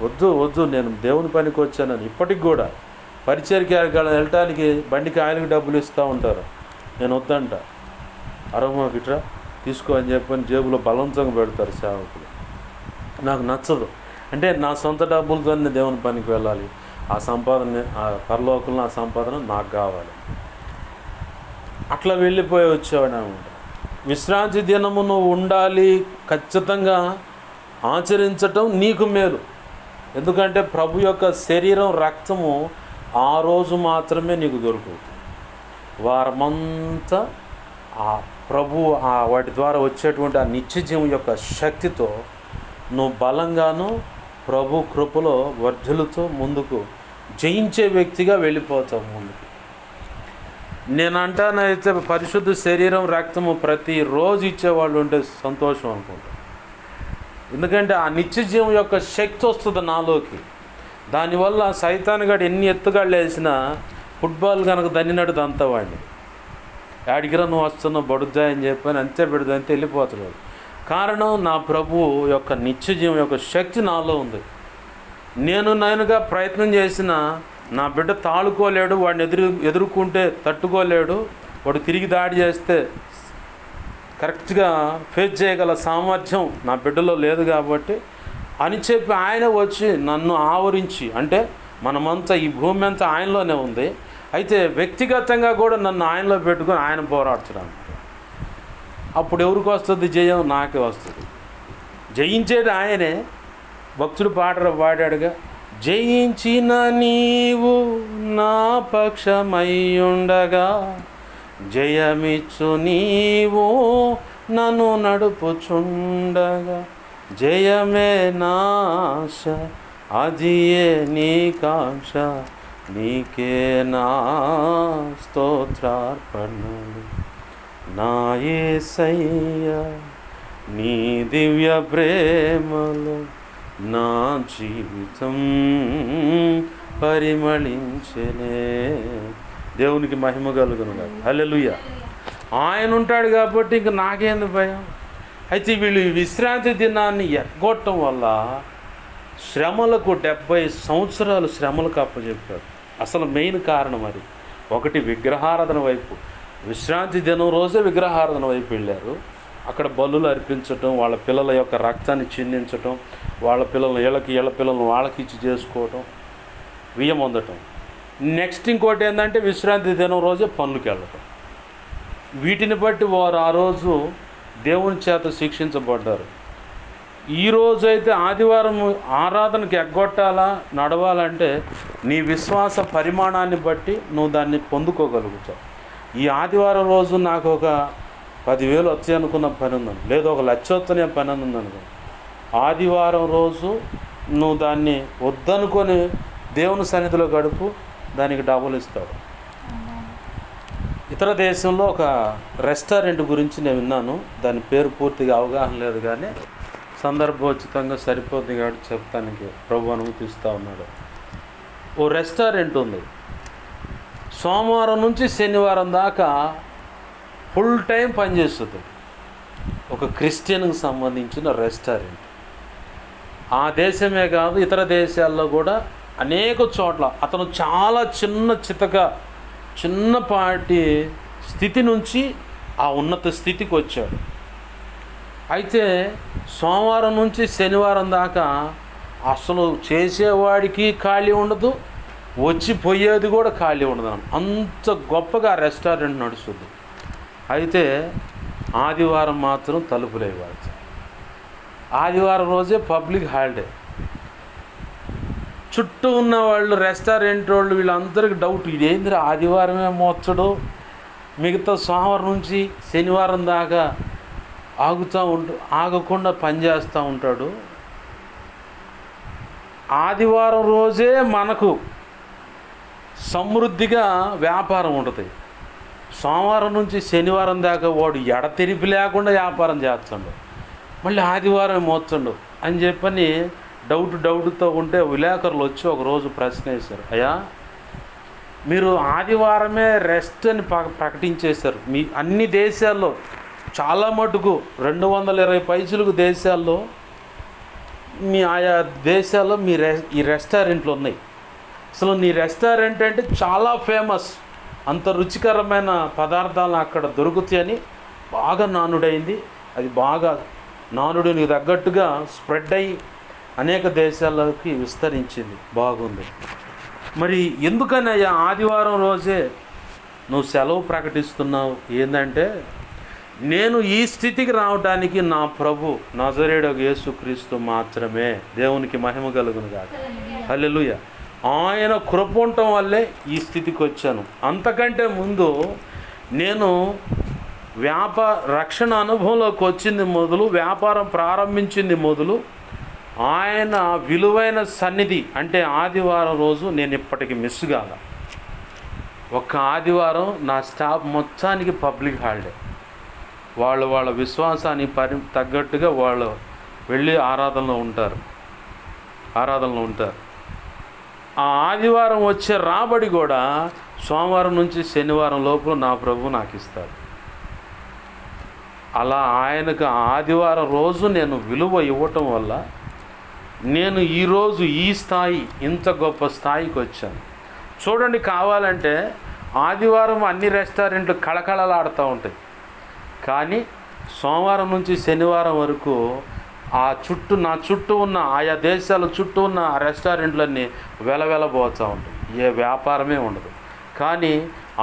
వద్దు నేను దేవుని పనికి వచ్చానని. ఇప్పటికి కూడా పరిచర్కి వెళ్ళటానికి బండికి ఆయనకి డబ్బులు ఇస్తూ ఉంటారు, నేను వద్దంట. అరవమా గిట్రా తీసుకో అని చెప్పని జేబులో బలవంతంగా పెడతారు సేవకులు. నాకు నచ్చదు. అంటే నా సొంత డబ్బులతోనే దేవుని పనికి వెళ్ళాలి, ఆ సంపాదన ఆ పరలోకంలో ఆ సంపాదన నాకు కావాలి. అట్లా వెళ్ళిపోయి వచ్చేవాడు అనమాట. విశ్రాంతి దినము నువ్వు ఉండాలి, ఖచ్చితంగా ఆచరించటం నీకు మేలు. ఎందుకంటే ప్రభు యొక్క శరీరం రక్తము ఆ రోజు మాత్రమే నీకు దొరుకుతుంది. వారమంతా ఆ ప్రభు వాటి ద్వారా వచ్చేటువంటి ఆ నిత్యజీవం యొక్క శక్తితో నువ్వు బలంగాను ప్రభు కృపలో వర్ధులతో ముందుకు జయించే వ్యక్తిగా వెళ్ళిపోతావు ముందుకు. నేను అంటానైతే పరిశుద్ధ శరీరం రక్తము ప్రతిరోజు ఇచ్చేవాళ్ళు ఉంటే సంతోషం అనుకుంటా. ఎందుకంటే ఆ నిత్యజీవం యొక్క శక్తి వస్తుంది నాలోకి. దానివల్ల సైతానుగాడు ఎన్ని ఎత్తుగాళ్ళు వేసినా ఫుట్బాల్ కనుక దన్నినట్టు దంతవాడిని. యాడికిరా నువ్వు వస్తున్నావు బడుద్దాయి అని చెప్పని అంతే పెడదంతే వెళ్ళిపోతున్నాడు. కారణం నా ప్రభు యొక్క నిత్యజీవం యొక్క శక్తి నాలో ఉంది. నేనుగా ప్రయత్నం చేసిన నా బిడ్డ తాళుకోలేడు, వాడిని ఎదుర్కొంటే తట్టుకోలేడు, వాడు తిరిగి దాడి చేస్తే కరెక్ట్గా ఫేస్ చేయగల సామర్థ్యం నా బిడ్డలో లేదు కాబట్టి అని చెప్పి ఆయన వచ్చి నన్ను ఆవరించి, అంటే మనమంతా ఈ భూమి అంతా ఆయనలోనే ఉంది, అయితే వ్యక్తిగతంగా కూడా నన్ను ఆయనలో పెట్టుకొని ఆయన పోరాడుతున్నాను. అప్పుడు ఎవరికి వస్తుంది జయం? నాకే వస్తుంది. జయించేది ఆయనే. భక్తుడు పాడాడుగా, జయించిన నీవు నా పక్షమయ్యుండగా జయమిచ్చు నీవు నన్ను నడుపుచుండగా జయమే నాశ అదియే నీ కాంక్ష నీకే నా స్తోత్రార్పణలు నా యేసయ్యా నీ దివ్య ప్రేమలో నా జీవితం పరిమళించనే. దేవునికి మహిమ కలుగును. హల్లెలూయా. ఆయన ఉంటాడు కాబట్టి ఇంక నాకేంది భయం. అయితే వీళ్ళు విశ్రాంతి దినాన్ని ఎగ్గొట్టడం వల్ల శ్రమలకు 70 సంవత్సరాలు శ్రమలకు అప్పచెప్పారు. అసలు మెయిన్ కారణం అది. ఒకటి విగ్రహారాధన వైపు, విశ్రాంతి దినం రోజే విగ్రహారాధన వైపు వెళ్ళారు. అక్కడ బలులు అర్పించటం, వాళ్ళ పిల్లల యొక్క రక్తాన్ని చిందించటం, వాళ్ళ పిల్లలు వీళ్ళ పిల్లలను వాళ్ళకి ఇచ్చి చేసుకోవటం, వియ్యం పొందటం. నెక్స్ట్ ఇంకోటి ఏంటంటే విశ్రాంతి దినం రోజే పనులకు వెళ్ళటం. వీటిని బట్టి వారు ఆ రోజు దేవుని చేత శిక్షించబడ్డారు. ఈరోజైతే ఆదివారం ఆరాధనకి ఎగ్గొట్టాలా నడవాలంటే నీ విశ్వాస పరిమాణాన్ని బట్టి నువ్వు దాన్ని పొందుకోగలుగుతావు. ఈ ఆదివారం రోజు నాకు ఒక 10,000 వచ్చాయి అనుకున్న పని ఉందని, లేదా 1,00,000 వస్తనే పని ఉందనుకో, ఆదివారం రోజు నువ్వు దాన్ని వద్దనుకొని దేవుని సన్నిధిలో గడుపు, దానికి డబ్బులు ఇస్తాడు. ఇతర దేశంలో ఒక రెస్టారెంట్ గురించి నేను విన్నాను, దాని పేరు పూర్తిగా అవగాహన లేదు, కానీ సందర్భోచితంగా సరిపోతుంది కాబట్టి చెప్తానికి ప్రభు అనుమతిస్తూ ఉన్నాడు. ఓ రెస్టారెంట్ ఉంది, సోమవారం నుంచి శనివారం దాకా ఫుల్ టైం పనిచేస్తుంది. ఒక క్రిస్టియన్కి సంబంధించిన రెస్టారెంట్. ఆ దేశమే కాదు, ఇతర దేశాల్లో కూడా అనేక చోట్ల అతను చాలా చిన్నపాటి స్థితి నుంచి ఆ ఉన్నత స్థితికి వచ్చాడు. అయితే సోమవారం నుంచి శనివారం దాకా అసలు చేసేవాడికి ఖాళీ ఉండదు, వచ్చి పోయేది కూడా ఖాళీ ఉండదు. అంత గొప్పగా రెస్టారెంట్ నడుస్తుంది. అయితే ఆదివారం మాత్రం తలుపులేవాడు. ఆదివారం రోజే పబ్లిక్ హాలిడే. చుట్టూ ఉన్న వాళ్ళు, రెస్టారెంట్ వాళ్ళు, వీళ్ళందరికీ డౌట్, ఇదేంద్ర ఆదివారమే మోచ్చడు, మిగతా సోమవారం నుంచి శనివారం దాకా ఆగకుండా పనిచేస్తూ ఉంటాడు. ఆదివారం రోజే మనకు సమృద్ధిగా వ్యాపారం ఉంటుంది. సోమవారం నుంచి శనివారం దాకా వాడు ఎడతెరిపి లేకుండా వ్యాపారం చేస్తాడు, మళ్ళీ ఆదివారం మోచ్చండు అని చెప్పని డౌట్తో ఉంటే విలేకరులు వచ్చి ఒకరోజు ప్రశ్న వేశారు, అయ్యా మీరు ఆదివారమే రెస్ట్ అని ప్రకటించేశారు, మీ అన్ని దేశాల్లో చాలా మటుకు 220 పైసలకు దేశాల్లో మీ ఆయా దేశాల్లో ఈ రెస్టారెంట్లు ఉన్నాయి. అసలు నీ రెస్టారెంట్ అంటే చాలా ఫేమస్, అంత రుచికరమైన పదార్థాలు అక్కడ దొరుకుతాయని బాగా నానుడైంది. అది బాగా నానుడికి తగ్గట్టుగా స్ప్రెడ్ అయ్యి అనేక దేశాలకి విస్తరించింది. బాగుంది. మరి ఎందుకనయ్యా ఆదివారం రోజే నువ్వు సెలవు ప్రకటిస్తున్నావు? ఏంటంటే, నేను ఈ స్థితికి రావడానికి నా ప్రభు నజరేయుడగు యేసుక్రీస్తు మాత్రమే. దేవునికి మహిమ కలుగును గాక. హల్లెలూయా. ఆయన కృప ఉండటం వల్లే ఈ స్థితికి వచ్చాను. అంతకంటే ముందు నేను రక్షణ అనుభవంలోకి వచ్చింది మొదలు, వ్యాపారం ప్రారంభించింది మొదలు, ఆయన విలువైన సన్నిధి అంటే ఆదివారం రోజు నేను ఇప్పటికీ మిస్ కాల. ఒక్క ఆదివారం నా స్టాఫ్ మొత్తానికి పబ్లిక్ హాలిడే. వాళ్ళ విశ్వాసానికి తగ్గట్టుగా వాళ్ళు వెళ్ళి ఆరాధనలో ఉంటారు. ఆ ఆదివారం వచ్చే రాబడి కూడా సోమవారం నుంచి శనివారం లోపల నా ప్రభు నాకు ఇస్తాడు. అలా ఆయనకు ఆదివారం రోజు నేను విలువ ఇవ్వటం వల్ల నేను ఈరోజు ఈ స్థాయి, ఇంత గొప్ప స్థాయికి వచ్చాను. చూడండి, కావాలంటే ఆదివారం అన్ని రెస్టారెంట్లు కళకళలాడుతూ ఉంటాయి, కానీ సోమవారం నుంచి శనివారం వరకు నా చుట్టూ ఉన్న ఆయా దేశాల చుట్టూ ఉన్న ఆ రెస్టారెంట్లన్నీ వెలవెలబోతూ ఉంటాయి. ఏ వ్యాపారమే ఉండదు. కానీ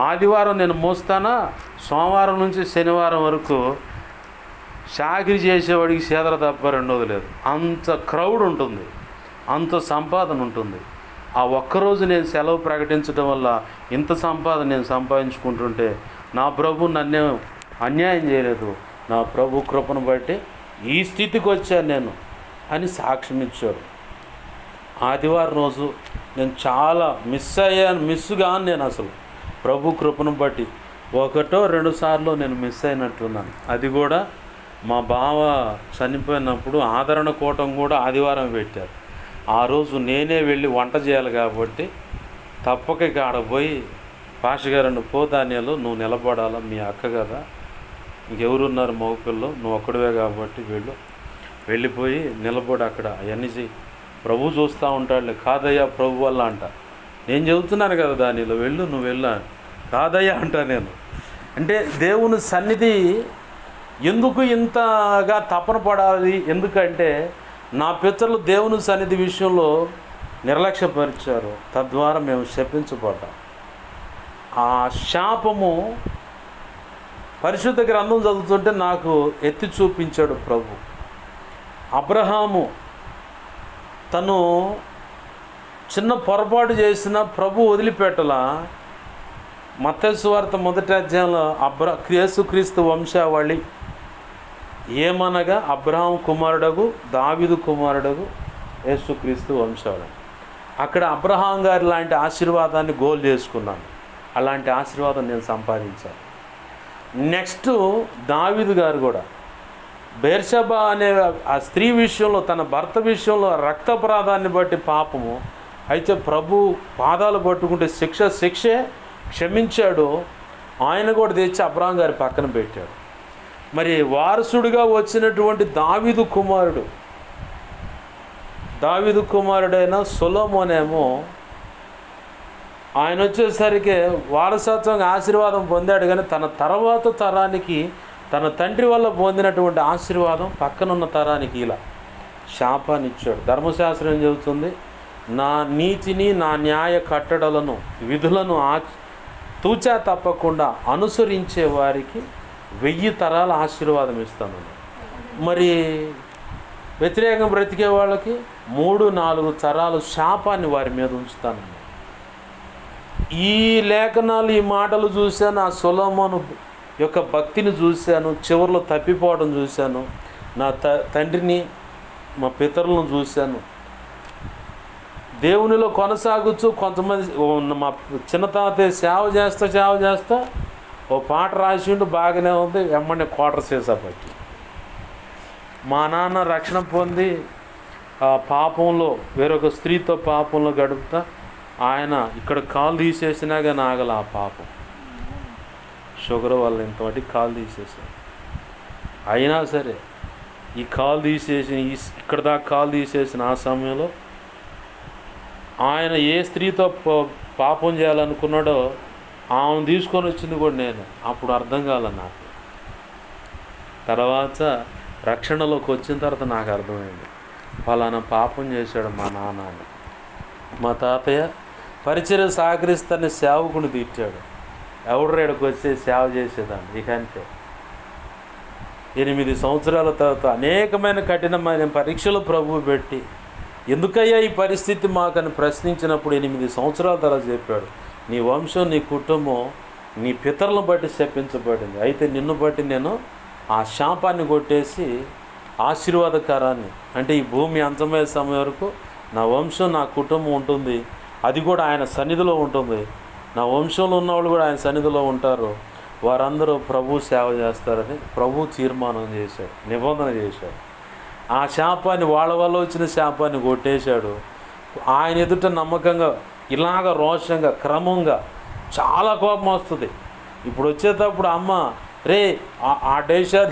ఆదివారం నేను మోస్తానా, సోమవారం నుంచి శనివారం వరకు చాకిరీ చేసేవాడికి సేదర తప్ప రెండోది లేదు. అంత క్రౌడ్ ఉంటుంది, అంత సంపాదన ఉంటుంది. ఆ ఒక్కరోజు నేను సెలవు ప్రకటించడం వల్ల ఇంత సంపాదన నేను సంపాదించుకుంటుంటే నా ప్రభు నన్నే అన్యాయం చేయలేదు, నా ప్రభు కృపను బట్టి ఈ స్థితికి వచ్చాను నేను అని సాక్ష్యం ఇచ్చాడు. ఆదివారం రోజు నేను చాలా మిస్గాను నేను అసలు ప్రభు కృపను బట్టి 1-2 సార్లు నేను మిస్ అయినట్టున్నాను. అది కూడా మా బావ చనిపోయినప్పుడు ఆదరణ కూటం కూడా ఆదివారం పెట్టారు. ఆ రోజు నేనే వెళ్ళి వంట చేయాలి కాబట్టి తప్పక ఆడపోయి, పాస్టర్ గారు నువ్వు పోదాన్యాలు, నువ్వు నిలబడాలా, మీ అక్క కదా, ఇంకెవరున్నారు మగపిల్లలు, నువ్వు ఒక్కడివే కాబట్టి వెళ్ళిపోయి నిలబడి అక్కడ అవన్నీ చెయ్యి, ప్రభు చూస్తూ ఉంటాడులే. కాదయ్యా ప్రభు వల్ల అంట. నేను చెబుతున్నాను కదా దానిలో, నువ్వు వెళ్ళా, కాదయ్యా అంట నేను. అంటే దేవుని సన్నిధి ఎందుకు ఇంతగా తపన పడాలి? ఎందుకంటే నా పితరులు దేవుని సన్నిధి విషయంలో నిర్లక్ష్యపరిచారు, తద్వారా మేము శపించబడ్డాం. ఆ శాపము పరిశుద్ధ గ్రంథం చదువుతుంటే నాకు ఎత్తి చూపించాడు ప్రభు. అబ్రహాము తను చిన్న పొరపాటు చేసిన ప్రభు వదిలిపెట్టలా. మత్తయి సువార్త 1వ అధ్యాయంలో యేసుక్రీస్తు వంశావళి ఏమనగా అబ్రహాము కుమారుడగు దావీదు కుమారుడగు యేసుక్రీస్తు వంశావళి. అక్కడ అబ్రహాం గారి లాంటి ఆశీర్వాదాన్ని గోల్ చేసుకున్నాను. అలాంటి ఆశీర్వాదం నేను సంపాదించాను. నెక్స్ట్ దావీదు గారు కూడా బెర్షెబా అనే ఆ స్త్రీ విషయంలో, తన భర్త విషయంలో రక్తపరాధాన్ని బట్టి పాపము, అయితే ప్రభు పాదాలు పట్టుకుంటే శిక్షే క్షమించాడు. ఆయన కూడా తెచ్చి అబ్రహాం గారి పక్కన పెట్టాడు. మరి వారసుడిగా వచ్చినటువంటి దావీదు కుమారుడైన సొలొమోనేమో ఆయన వచ్చేసరికి వారసత్వంగా ఆశీర్వాదం పొందాడు, కానీ తన తర్వాత తరానికి తన తండ్రి వల్ల పొందినటువంటి ఆశీర్వాదం పక్కనున్న తరానికి ఇలా శాపాన్ని ఇచ్చాడు. ధర్మశాస్త్రం ఏం చెబుతుంది? నా నీతిని, నా న్యాయ కట్టడలను, విధులను తూచా తప్పకుండా అనుసరించే వారికి 1000 తరాల ఆశీర్వాదం ఇస్తాను. మరి వ్యతిరేకంగా బ్రతికే వాళ్ళకి 3-4 తరాలు శాపాన్ని వారి మీద ఉంచుతాను. ఈ లేఖనాలు, ఈ మాటలు చూశాను. ఆ సొలొమోను యొక్క భక్తిని చూశాను. చివరిలో తప్పిపోవడం చూశాను. నా తండ్రిని, మా పితరులను చూశాను. దేవునిలో కొనసాగుతూ కొంతమంది, మా చిన్న తాతయ్య సేవ చేస్తా ఓ పాట రాసిండు, బాగానే ఉంది, వెంబడి క్వార్టర్ సీసా పట్టి. మా నాన్న రక్షణ పొంది పాపంలో, వేరొక స్త్రీతో పాపంలో గడుపుతా, ఆయన ఇక్కడ కాలు తీసేసినా కానీ ఆగల ఆ పాపం. షుగర్ వల్ల ఇంతవాటికి కాలు తీసేసాడు. అయినా సరే ఈ కాలు తీసేసి, ఇక్కడ దాకా కాలు తీసేసిన ఆ సమయంలో ఆయన ఏ స్త్రీతో పాపం చేయాలనుకున్నాడో ఆమెను తీసుకొని వచ్చింది కూడా నేను. అప్పుడు అర్థం కాల నాకు. తర్వాత రక్షణలోకి వచ్చిన తర్వాత నాకు అర్థమైంది, ఫలానా పాపం చేశాడు మా నాన్న అని. మా తాతయ్య పరిచర్య సహకరిస్తాన్ని సేవకుని తీర్చాడు. ఎవడు రేడుకు వచ్చి సేవ చేసేదాన్ని. ఇక అంతే. 8 సంవత్సరాల తర్వాత అనేకమైన కఠినమైన పరీక్షలు ప్రభువు పెట్టి, ఎందుకయ్యా ఈ పరిస్థితి మాకని ప్రశ్నించినప్పుడు 8 సంవత్సరాల తర్వాత చెప్పాడు, నీ వంశం, నీ కుటుంబం నీ పితరులను బట్టి శపించబడింది. అయితే నిన్ను బట్టి నేను ఆ శాపాన్ని కొట్టేసి ఆశీర్వాదకరాన్ని, అంటే ఈ భూమి అంతమయ్యే సమయం వరకు నా వంశం, నా కుటుంబం ఉంటుంది. అది కూడా ఆయన సన్నిధిలో ఉంటుంది. నా వంశంలో ఉన్నవాళ్ళు కూడా ఆయన సన్నిధిలో ఉంటారు. వారందరూ ప్రభు సేవ చేస్తారని ప్రభు తీర్మానం చేశాడు, నిబంధన చేశాడు. ఆ శాపాన్ని, వాళ్ళ వల్ల వచ్చిన శాపాన్ని కొట్టేశాడు. ఆయన ఎదుట నమ్మకంగా, ఇలాగ రోషంగా, క్రమంగా, చాలా కోపం వస్తుంది. ఇప్పుడు వచ్చేటప్పుడు అమ్మ రే ఆ డేషా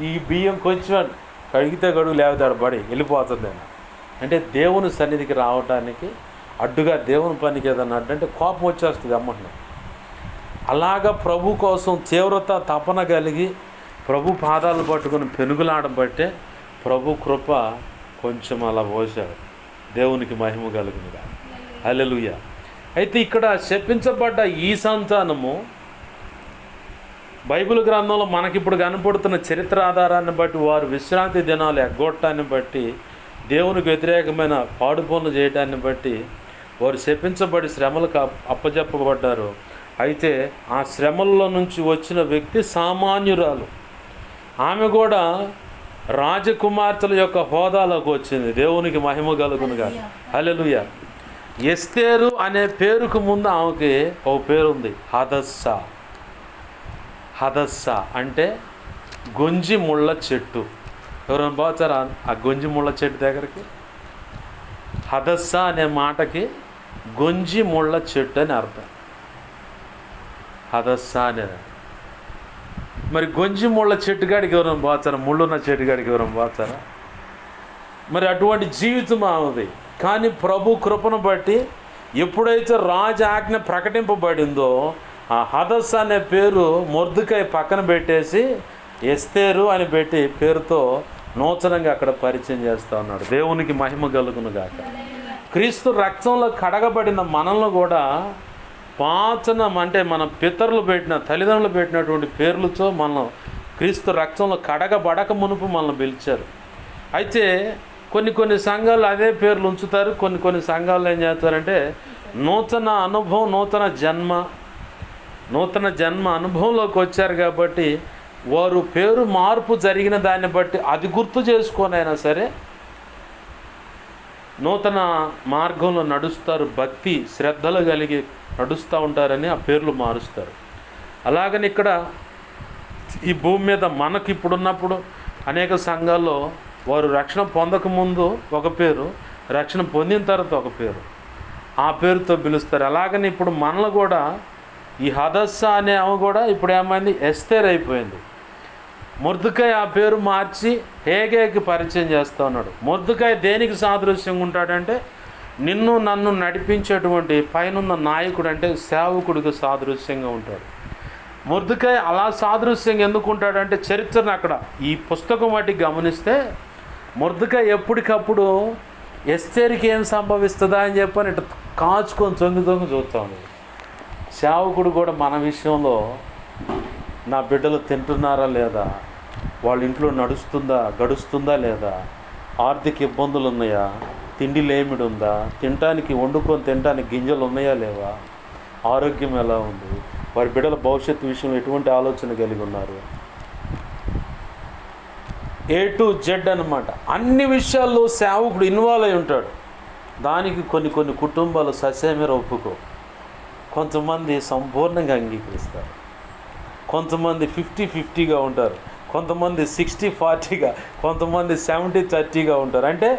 ఈ బియ్యం కొంచెం కడిగితే గడుగు లేవుతాడు బడి వెళ్ళిపోతుంది అని. అంటే దేవుని సన్నిధికి రావడానికి అడ్డుగా, దేవుని పనికి ఏదన్నా అంటే కోపం వచ్చేస్తుంది అమ్మని. అలాగా ప్రభు కోసం తీవ్రత, తపన కలిగి ప్రభు పాదాలు పట్టుకుని పెనుగులాడబట్టే ప్రభు కృప కొంచెం అలా పోశాడు. దేవునికి మహిమ కలుగునుగా. హల్లెలూయా. అయితే ఇక్కడ శపించబడ్డ ఈ సంతానము బైబిల్ గ్రంథంలో మనకిప్పుడు కనపడుతున్న చరిత్ర ఆధారాన్ని బట్టి, వారు విశ్రాంతి దినాలు ఎగ్గొట్టాన్ని బట్టి, దేవునికి వ్యతిరేకమైన పాడు పనులు చేయడాన్ని బట్టి వారు శపించబడి శ్రమలకు అప్పజెప్పబడ్డారు. అయితే ఆ శ్రమల్లో నుంచి వచ్చిన వ్యక్తి సామాన్యురాలు. ఆమె కూడా రాజకుమార్తెల యొక్క హోదాలోకి వచ్చింది. దేవునికి మహిమ కలుగునుగా. హల్లెలూయా. ఎస్తేరు అనే పేరుకు ముందు ఆమెకి ఒక పేరు ఉంది, హదస్సా. హదస్సా అంటే గొంజి ముళ్ళ చెట్టు. ఎవరైనా పోతారా ఆ గొంజి ముళ్ళ చెట్టు దగ్గరికి? హదస్సా అనే మాటకి గొంజి ముళ్ళ చెట్టు అని అర్థం. హదస్సా అనేది. మరి గొంజి ముళ్ళ చెట్టుగాడికి ఎవరైనా పోతారా? ముళ్ళున్న చెట్టుగాడికి ఎవరైనా పోతారా? మరి అటువంటి జీవితం ఆమెది. కానీ ప్రభు కృపను బట్టి ఎప్పుడైతే రాజ ఆజ్ఞ ప్రకటింపబడిందో ఆ హదస్ అనే పేరు మొర్దుకై పక్కన పెట్టేసి ఎస్తేరు అని పెట్టి పేరుతో నూతనంగా అక్కడ పరిచయం చేస్తూ ఉన్నాడు. దేవునికి మహిమ కలుగునుగాక. క్రీస్తు రక్తంలో కడగబడిన మనల్ని కూడా పాచనం, అంటే మన పితరులు పెట్టిన, తల్లిదండ్రులు పెట్టినటువంటి పేర్లతో మనం క్రీస్తు రక్తంలో కడగబడక మునుపు మనల్ని పిలిచారు. అయితే కొన్ని సంఘాలు అదే పేర్లు ఉంచుతారు, కొన్ని సంఘాలు ఏం చేస్తారంటే నూతన అనుభవం, నూతన జన్మ అనుభవంలోకి వచ్చారు కాబట్టి వారు పేరు మార్పు జరిగిన దాన్ని బట్టి అది గుర్తు చేసుకొనైనా సరే నూతన మార్గంలో నడుస్తారు, భక్తి శ్రద్ధలు కలిగి నడుస్తూ ఉంటారని ఆ పేర్లు మారుస్తారు. అలాగని ఇక్కడ ఈ భూమి మీద మనకి ఇప్పుడున్నప్పుడు అనేక సంఘాల్లో వారు రక్షణ పొందకముందు ఒక పేరు, రక్షణ పొందిన తర్వాత ఒక పేరు, ఆ పేరుతో పిలుస్తారు. అలాగని ఇప్పుడు మనలో కూడా ఈ హదస్స అనే ఆమె కూడా ఇప్పుడు ఏమైంది, ఎస్తేర్ అయిపోయింది. మొర్దెకై ఆ పేరు మార్చి హేగేకి పరిచయం చేస్తూ ఉన్నాడు. మొర్దెకై దేనికి సాదృశ్యంగా ఉంటాడంటే నిన్ను నన్ను నడిపించేటువంటి పైనున్న నాయకుడు, అంటే సేవకుడికి సాదృశ్యంగా ఉంటాడు. మొర్దెకై అలా సాదృశ్యంగా ఎందుకు ఉంటాడంటే చరిత్రను అక్కడ ఈ పుస్తకం వాటికి గమనిస్తే మొర్దెకై ఎప్పటికప్పుడు ఎస్తేరుకి ఏం సంభవిస్తుందా అని చెప్పని ఇట్లా కాచుకొని తొంగి చూస్తూ ఉన్నాడు. సేవకుడు కూడా మన విషయంలో నా బిడ్డలు తింటున్నారా లేదా, వాళ్ళ ఇంట్లో గడుస్తుందా లేదా, ఆర్థిక ఇబ్బందులు ఉన్నాయా, తిండి లేమిడి ఉందా, వండుకొని తినడానికి గింజలు ఉన్నాయా లేవా, ఆరోగ్యం ఎలా ఉంది, వారి బిడ్డల భవిష్యత్తు విషయంలో ఎటువంటి ఆలోచన కలిగి ఉన్నారు, A to Z అన్నమాట. అన్ని విషయాల్లో సేవకుడు ఇన్వాల్వ్ అయి ఉంటాడు. దానికి కొన్ని కుటుంబాలు ససేమిర ఒప్పుకో, కొంతమంది సంపూర్ణంగా అంగీకరిస్తారు, కొంతమంది 50-50గా ఉంటారు, కొంతమంది 60-40గా, కొంతమంది 70-30గా ఉంటారు. అంటే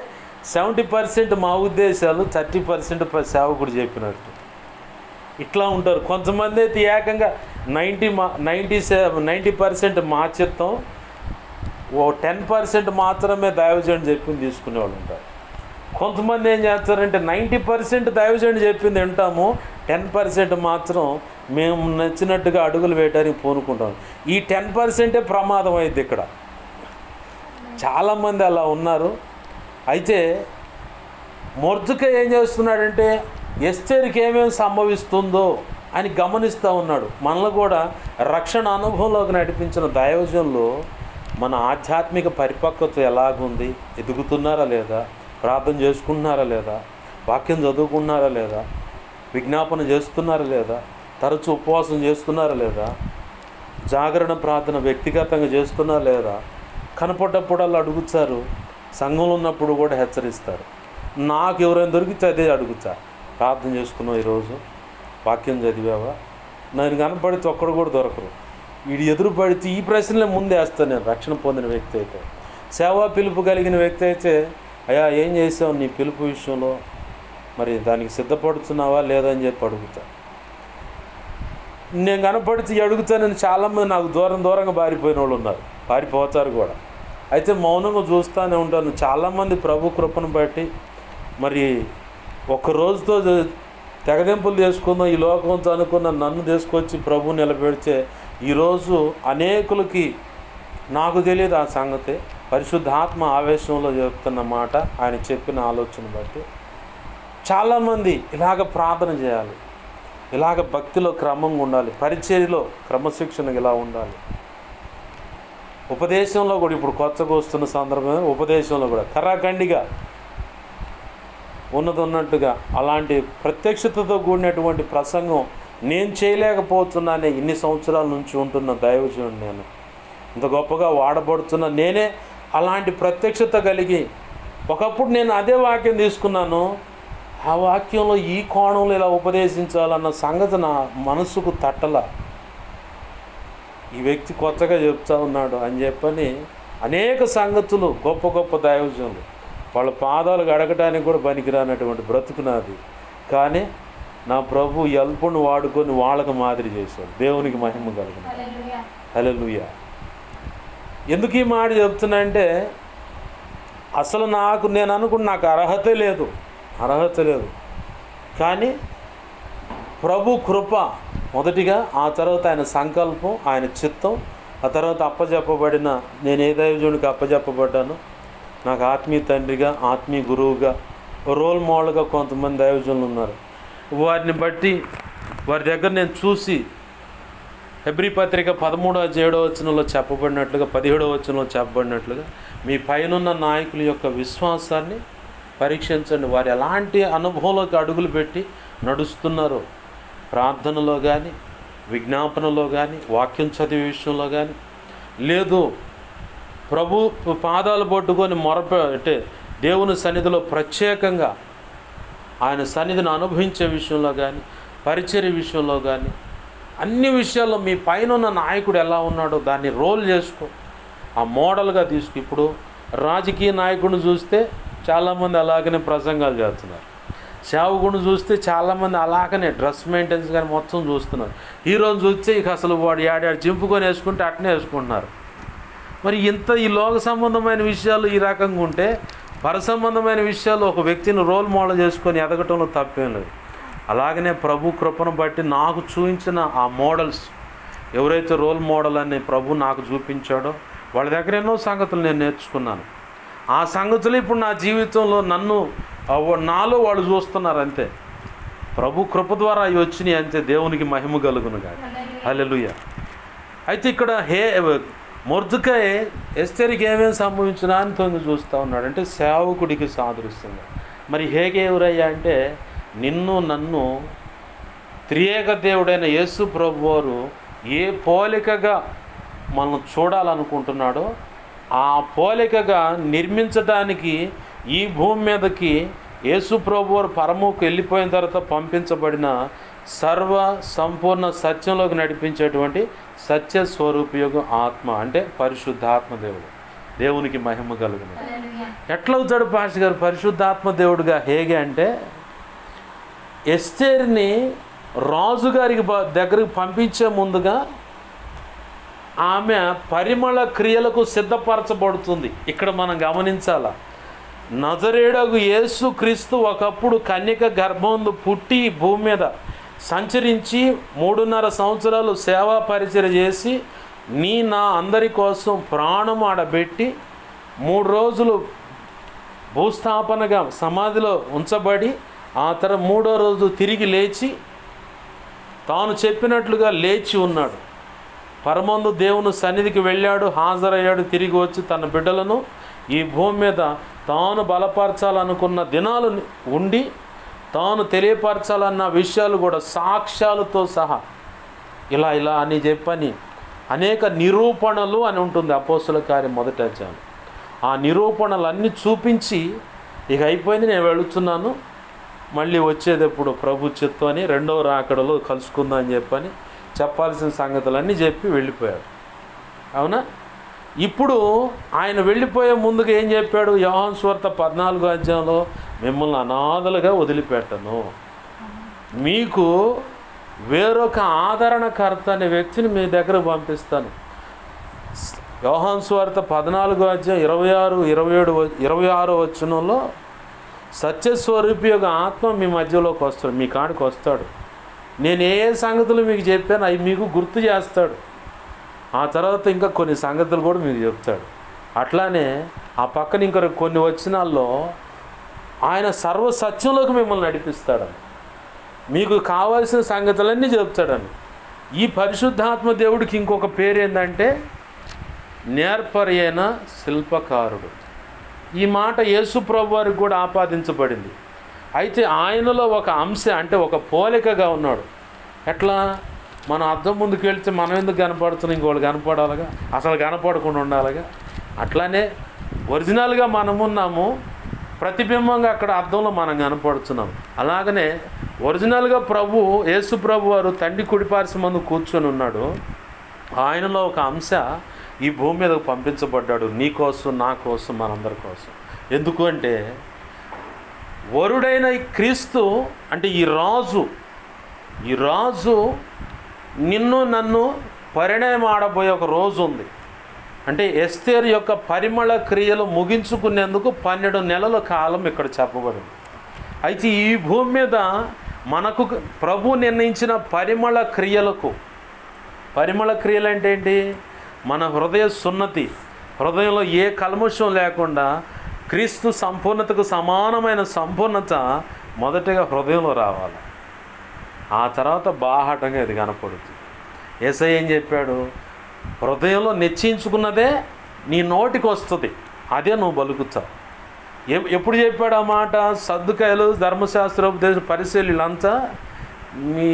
70% మా ఉద్దేశాలు, 30% సేవకుడు చెప్పినట్టు ఇట్లా ఉంటారు. కొంతమంది అయితే ఏకంగా 90% మా చిత్తం, 10% మాత్రమే దైవజనుడు చెప్పింది తీసుకునేవాళ్ళు ఉంటారు. కొంతమంది ఏం చేస్తారంటే 90% దైవజనుడు చెప్పింది వింటాము, 10% మాత్రం మేము నచ్చినట్టుగా అడుగులు వేయడానికి పూనుకుంటాం. ఈ 10% ప్రమాదం అయింది ఇక్కడ. చాలామంది అలా ఉన్నారు. అయితే మొర్దెకై ఏం చేస్తున్నాడంటే ఎస్తేరుకి ఏమేమి సంభవిస్తుందో అని గమనిస్తూ ఉన్నాడు. మనలో కూడా రక్షణ అనుభవంలోకి నడిపించిన దైవజనులు మన ఆధ్యాత్మిక పరిపక్వత ఎలాగుంది, ఎదుగుతున్నారా లేదా, ప్రార్థన చేసుకుంటున్నారా లేదా, వాక్యం చదువుకున్నారా లేదా, విజ్ఞాపన చేస్తున్నారా లేదా, తరచూ ఉపవాసం చేస్తున్నారా లేదా, జాగరణ ప్రార్థన వ్యక్తిగతంగా చేస్తున్నారా లేదా, కనపడ్డప్పుడల్లా అడుగుతారు. సంఘంలో ఉన్నప్పుడు కూడా హెచ్చరిస్తారు. నాకు ఎవరైనా దొరికితే అదే అడుగుతా, ప్రార్థన చేసుకున్నావు, ఈరోజు వాక్యం చదివావా, నేను కనపడితే ఒక్కడు కూడా దొరకరు. వీడు ఎదురు పడితే ఈ ప్రశ్నలే ముందే వేస్తాను నేను. రక్షణ పొందిన వ్యక్తి అయితే, సేవా పిలుపు కలిగిన వ్యక్తి అయితే, అయ్యా ఏం చేసావు నీ పిలుపు విషయంలో, మరి దానికి సిద్ధపడుతున్నావా లేదా అని చెప్పి అడుగుతా. నేను కనపడితే అడుగుతానని చాలామంది నాకు దూరంగా పారిపోయిన వాళ్ళు ఉన్నారు, పారిపోతారు కూడా. అయితే మౌనంగా చూస్తూనే ఉంటాను. చాలామంది ప్రభు కృపను బట్టి మరి ఒక్క రోజుతో తెగదెంపులు చేసుకుందాం ఈ లోకంతో అనుకున్న నన్ను తీసుకొచ్చి ప్రభు నిలబెడితే ఈరోజు అనేకులకి, నాకు తెలియదు ఆ సంగతి, పరిశుద్ధాత్మ ఆవేశంలో చెప్తున్న మాట, ఆయన చెప్పిన ఆలోచన బట్టి చాలామంది ఇలాగ ప్రార్థన చేయాలి, ఇలాగ భక్తిలో క్రమంగా ఉండాలి, పరిచర్యలో క్రమశిక్షణగా ఇలా ఉండాలి. ఉపదేశంలో కూడా ఇప్పుడు కొత్తగా వస్తున్న సందర్భంలో ఉపదేశంలో కూడా కరాఖండిగా ఉన్నట్టుగా అలాంటి ప్రత్యక్షతతో కూడినటువంటి ప్రసంగం నేను చేయలేకపోతున్నానే. ఇన్ని సంవత్సరాల నుంచి ఉంటున్న దైవజనుడు నేను, ఇంత గొప్పగా వాడబడుతున్న నేనే అలాంటి ప్రత్యక్షత కలిగి, ఒకప్పుడు నేను అదే వాక్యం తీసుకున్నాను, ఆ వాక్యంలో ఈ కోణంలో ఇలా ఉపదేశించాలన్న సంగతి నా మనసుకు తట్టల. ఈ వ్యక్తి కొత్తగా చెప్తా ఉన్నాడు అని చెప్పని అనేక సంగతులు, గొప్ప దైవజనులు వాళ్ళ పాదాలు గడగడానికి కూడా పనికిరానటువంటి బ్రతుకు నాది. కానీ నా ప్రభు ఎల్పుని వాడుకొని వాళ్ళకు మాదిరి చేశాడు. దేవునికి మహిమ కలిగిన హల్లెలూయా. ఎందుకు ఈ మాట చెప్తున్నా అంటే, అసలు నేను అనుకున్న నాకు అర్హత లేదు, కానీ ప్రభు కృప మొదటిగా, ఆ తర్వాత ఆయన సంకల్పం, ఆయన చిత్తం, ఆ తర్వాత అప్పచెప్పబడిన, నేను ఏ దైవజనుడికి అప్పచెప్పబడ్డాను, నాకు ఆత్మీయ తండ్రిగా, ఆత్మీయ గురువుగా, రోల్ మోడల్గా కొంతమంది దైవజనులు ఉన్నారు. వారిని బట్టి వారి దగ్గర నేను చూసి హెబ్రీ పత్రిక 13:7 చెప్పబడినట్లుగా 17 చెప్పబడినట్లుగా మీ పైనున్న నాయకుల యొక్క విశ్వాసాన్ని పరీక్షించండి. వారు ఎలాంటి అనుభవంలోకి అడుగులు పెట్టి నడుస్తున్నారో, ప్రార్థనలో కానీ, విజ్ఞాపనలో కానీ, వాక్యం చదివే విషయంలో కానీ, లేదు ప్రభు పాదాలు పట్టుకొని అంటే దేవుని సన్నిధిలో ప్రత్యేకంగా ఆయన సన్నిధిని అనుభవించే విషయంలో కానీ, పరిచర్య విషయంలో కానీ, అన్ని విషయాల్లో మీ పైన ఉన్న నాయకుడు ఎలా ఉన్నాడో దాన్ని రోల్ చేసుకో, ఆ మోడల్గా తీసుకు. ఇప్పుడు రాజకీయ నాయకుడిని చూస్తే చాలామంది అలాగనే ప్రసంగాలు చేస్తున్నారు, సేవకుడిని చూస్తే చాలామంది అలాగనే డ్రెస్ మెయింటెన్స్ కానీ మొత్తం చూస్తున్నారు. హీరోని చూస్తే ఇక అసలు వాడు ఏడాడు చింపుకొని వేసుకుంటే అట్నే వేసుకుంటున్నారు. మరి ఇంత ఈ లోక సంబంధమైన విషయాలు ఈ రకంగా ఉంటే పర సంబంధమైన విషయాలు ఒక వ్యక్తిని రోల్ మోడల్ చేసుకొని ఎదగటంలో తప్పేం లేదు. అలాగనే ప్రభు కృపను బట్టి నాకు చూపించిన ఆ మోడల్స్, ఎవరైతే రోల్ మోడల్ అని ప్రభు నాకు చూపించాడో వాళ్ళ దగ్గర ఎన్నో సంగతులు నేను నేర్చుకున్నాను. ఆ సంగతులు ఇప్పుడు నా జీవితంలో నాలో వాళ్ళు చూస్తున్నారు అంతే. ప్రభు కృప ద్వారా అవి వచ్చినాయి అంతే. దేవునికి మహిమ కలుగునుగా. హల్లెలూయా. అయితే ఇక్కడ మొర్దెకై ఎస్తేరుకి ఏమేమి సంభవించినా అని తొంగి చూస్తూ ఉన్నాడు. అంటే సేవకుడికి సాదృశ్యంగా. మరి హేగే ఎవరయ్యా అంటే నిన్ను నన్ను త్రియేక దేవుడైన యేసు ప్రభు వారు ఏ పోలికగా మనం చూడాలనుకుంటున్నాడో ఆ పోలికగా నిర్మించడానికి ఈ భూమి మీదకి యేసు ప్రభు వారు పరముకు వెళ్ళిపోయిన తర్వాత పంపించబడిన సర్వ సంపూర్ణ సత్యంలోకి నడిపించేటువంటి సత్య స్వరూపయోగం ఆత్మ, అంటే పరిశుద్ధాత్మ దేవుడు. దేవునికి మహిమ కలుగును. ఎట్లా అవుతాడు పాస్టర్ గారు పరిశుద్ధాత్మ దేవుడుగా? హేగే అంటే ఎస్తేరుని రాజుగారికి దగ్గరికి పంపించే ముందుగా ఆమె పరిమళ క్రియలకు సిద్ధపరచబడుతుంది. ఇక్కడ మనం గమనించాల, నజరేయుడగు యేసు క్రీస్తు ఒకప్పుడు కన్యక గర్భంలో పుట్టి భూమి మీద సంచరించి 3.5 సంవత్సరాలు సేవా పరిచర్య చేసి నా అందరి కోసం ప్రాణం ఆడబెట్టి 3 రోజులు భూస్థాపనగా సమాధిలో ఉంచబడి ఆ తర్వాత 3వ రోజు తిరిగి లేచి తాను చెప్పినట్లుగా లేచి ఉన్నాడు. పరమందు దేవుని సన్నిధికి వెళ్ళాడు, హాజరయ్యాడు. తిరిగి వచ్చి తన బిడ్డలను ఈ భూమి మీద తాను బలపరచాలనుకున్న దినాలు ఉండి తాను తెలియపరచాలన్న విషయాలు కూడా సాక్ష్యాలతో సహా ఇలా అని చెప్పని అనేక నిరూపణలు అని ఉంటుంది అపోస్తుల కార్యం 1వ అధ్యాయం. ఆ నిరూపణలన్నీ చూపించి ఇక అయిపోయింది, నేను వెళుతున్నాను, మళ్ళీ వచ్చేటప్పుడు ప్రభు చిత్తం అని 2వ రాకడలో కలుసుకుందాం అని చెప్పని చెప్పాల్సిన సంగతులన్నీ చెప్పి వెళ్ళిపోయాడు. అవునా? ఇప్పుడు ఆయన వెళ్ళిపోయే ముందుగా ఏం చెప్పాడు? యోహాను సువార్త 14వ అధ్యాయంలో మిమ్మల్ని అనాథలుగా వదిలిపెట్టను, మీకు వేరొక ఆదరణకర్త అనే వ్యక్తిని మీ దగ్గర పంపిస్తాను. యోహాను సువార్త 14వ అధ్యాయం 26, 27, 26 వచనంలో సత్యస్వరూపి యొక్క ఆత్మ మీ మధ్యలోకి వస్తాడు, మీ కాడికి వస్తాడు. నేను ఏ సంగతులు మీకు చెప్పాను అవి మీకు గుర్తు చేస్తాడు. ఆ తర్వాత ఇంకా కొన్ని సంగతులు కూడా మీకు చెప్తాడు. అట్లానే ఆ పక్కన ఇంకా కొన్ని వచనాల్లో ఆయన సర్వసత్యంలోకి మిమ్మల్ని నడిపిస్తాడని, మీకు కావాల్సిన సంగతులన్నీ చెప్తాడని. ఈ పరిశుద్ధాత్మ దేవుడికి ఇంకొక పేరు ఏంటంటే నేర్పరైన శిల్పకారుడు. ఈ మాట యేసు ప్రభు వారికి కూడా ఆపాదించబడింది. అయితే ఆయనలో ఒక అంశ, అంటే ఒక పోలికగా ఉన్నాడు. ఎట్లా? మనం అద్దం ముందుకు వెళ్తే మనం ఎందుకు కనపడుతున్నాం, ఇంకోళ్ళు కనపడాలిగా, అసలు కనపడకుండా ఉండాలిగా. అట్లానే ఒరిజినల్గా మనమున్నాము, ప్రతిబింబంగా అక్కడ అద్దంలో మనం కనపడుతున్నాం. అలాగనే ఒరిజినల్గా యేసు ప్రభు వారు తండ్రి కుడిపార్శ్వ ముందు కూర్చొని ఉన్నాడు. ఆయనలో ఒక అంశ ఈ భూమి మీదకు పంపించబడ్డాడు, నీ కోసం, నా కోసం, మనందరి కోసం. ఎందుకు అంటే వరుడైన క్రీస్తు, అంటే ఈ రాజు నిన్ను నన్ను పరిణయం ఆడబోయే ఒక రోజు ఉంది. అంటే ఎస్తేరు యొక్క పరిమళ క్రియలు ముగించుకునేందుకు 12 నెలల కాలం ఇక్కడ చెప్పబడింది. అయితే ఈ భూమి మీద మనకు ప్రభు నిర్ణయించిన పరిమళ క్రియలు అంటే ఏంటి? మన హృదయ సున్నతి, హృదయంలో ఏ కల్మషం లేకుండా క్రీస్తు సంపూర్ణతకు సమానమైన సంపూర్ణత మొదటగా హృదయంలో రావాలి. ఆ తర్వాత బాహాటంగా ఇది కనపడుతుంది. యేసయ్య ఏం చెప్పాడు? హృదయంలో నిశ్చయించుకున్నదే నీ నోటికి వస్తుంది, అదే నువ్వు బలుకుతావు. ఎప్పుడు చెప్పాడు ఆ మాట? సద్దుకాయలు, ధర్మశాస్త్రోపదేశ పరిశీలంతా మీ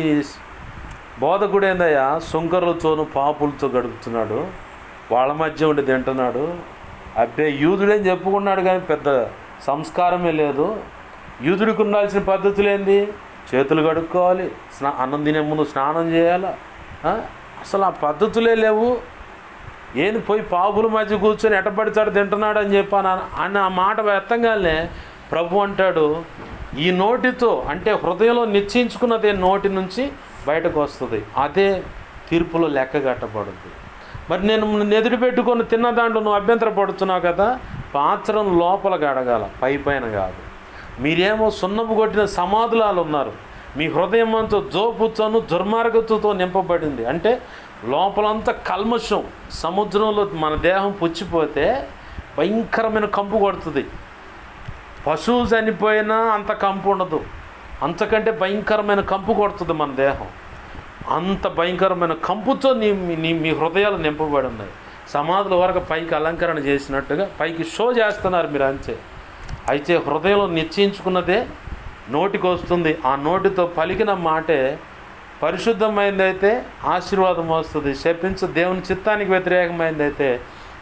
బోధకుడు ఏందయ్యా సుంకరులతోనూ పాపులతో గడుపుతున్నాడు, వాళ్ళ మధ్య ఉండి తింటున్నాడు. అబ్బే యూదుడేం చెప్పుకున్నాడు కానీ పెద్ద సంస్కారమే లేదు. యూదుడికి ఉండాల్సిన పద్ధతులు ఏంది? చేతులు కడుక్కోవాలి, అన్నం తినే ముందు స్నానం చేయాలా, అసలు ఆ పద్ధతులే లేవు. ఏంది పోయి పాపుల మధ్య కూర్చొని ఎటపడిచాడు తింటున్నాడు అని చెప్పాను అని ఆ మాట వ్యర్థంగానే ప్రభు అంటాడు, ఈ నోటితో అంటే హృదయంలో నిశ్చయించుకున్నదే నోటి నుంచి బయటకు వస్తుంది, అదే తీర్పులో లెక్క కట్టబడుద్ది. మరి నేను ఎదురు పెట్టుకొని తిన్న దాంట్లో నువ్వు అభ్యంతర పడుతున్నావు కదా, పాత్రను లోపల గడగాల, పైన కాదు. మీరేమో సున్నపు కొట్టిన సమాధులాలు ఉన్నారు, మీ హృదయం అంతా జోపుచ్చను దుర్మార్గతతో నింపబడింది. అంటే లోపలంతా కల్మషం. సముద్రంలో మన దేహం పుచ్చిపోతే భయంకరమైన కంపు కొడుతుంది. పశువు చనిపోయినా అంత కంపు ఉండదు, అంతకంటే భయంకరమైన కంపు కొడుతుంది మన దేహం. అంత భయంకరమైన కంపుతో మీ హృదయాలు నింపబడి ఉన్నాయి. సమాధుల వరకు పైకి అలంకరణ చేసినట్టుగా పైకి షో చేస్తున్నారు మీరు అంతే. అయితే హృదయంలో నిశ్చయించుకున్నదే నోటికి వస్తుంది. ఆ నోటితో పలికిన మాటే పరిశుద్ధమైందైతే ఆశీర్వాదం వస్తుంది, శపించు దేవుని చిత్తానికి వ్యతిరేకమైందైతే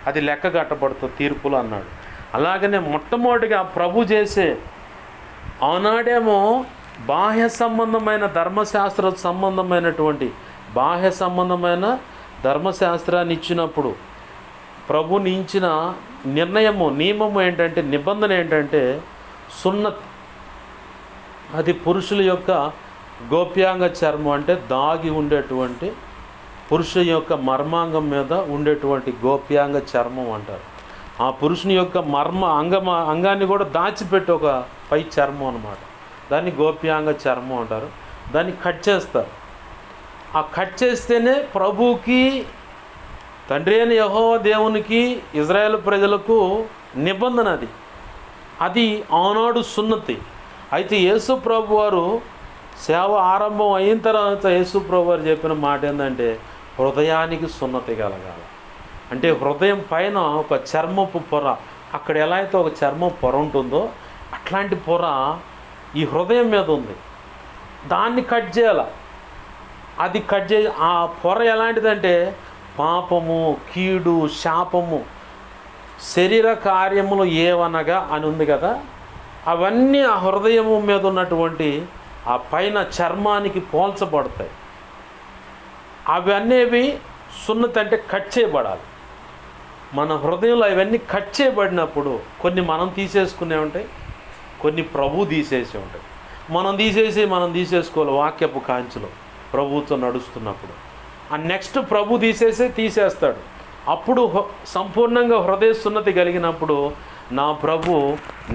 అది లెక్క కట్టబడుతుంది తీర్పులు అన్నాడు. అలాగనే మొట్టమొదటిగా ప్రభు చేసే ఆనాడేమో బాహ్య సంబంధమైన ధర్మశాస్త్ర సంబంధమైనటువంటి బాహ్య సంబంధమైన ధర్మశాస్త్రాన్ని ఇచ్చినప్పుడు ప్రభు నించిన నిర్ణయము నియమము ఏంటంటే, నిబంధన ఏంటంటే సున్నత్. అది పురుషుల యొక్క గోప్యాంగ చర్మం, అంటే దాగి ఉండేటువంటి పురుషుని యొక్క మర్మాంగం మీద ఉండేటువంటి గోప్యాంగ చర్మం అంటారు. ఆ పురుషుని యొక్క అంగాన్ని కూడా దాచిపెట్టి ఒక పై చర్మం అన్నమాట, దాన్ని గోప్యాంగ చర్మం అంటారు. దాన్ని కట్ చేస్తారు. ఆ కట్ చేస్తేనే ప్రభువుకి, తండ్రి అయిన యెహోవా దేవునికి, ఇజ్రాయేల్ ప్రజలకు నిబంధన అది ఆనాడు సున్నతి. అయితే యేసు ప్రభు వారు సేవ ఆరంభం అయిన తర్వాత యేసు ప్రభు వారు చెప్పిన మాట ఏంటంటే హృదయానికి సున్నతి కలగాలి. అంటే హృదయం పైన ఒక చర్మపు పొర, అక్కడ ఎలా అయితే ఒక చర్మం పొర ఉంటుందో అట్లాంటి పొర ఈ హృదయం మీద ఉంది. దాన్ని కట్ చేయాలి. అది కట్ చే ఆ పొర ఎలాంటిదంటే పాపము, కీడు, శాపము, శరీర కార్యములు ఏవనగా అని ఉంది కదా, అవన్నీ ఆ హృదయము మీద ఉన్నటువంటి ఆ పైన చర్మానికి పోల్చబడతాయి. అవి అనేవి సున్నతి అంటే కట్ చేయబడాలి. మన హృదయంలో అవన్నీ కట్ చేయబడినప్పుడు కొన్ని మనం తీసేసుకునే ఉంటాయి, కొన్ని ప్రభు తీసేసి ఉంటాయి. మనం తీసేసుకోవాలి వాక్యపు కాంచెలో ప్రభువుతో నడుస్తున్నప్పుడు. ఆ నెక్స్ట్ ప్రభు తీసేస్తాడు. అప్పుడు సంపూర్ణంగా హృదయ సున్నతి కలిగినప్పుడు నా ప్రభు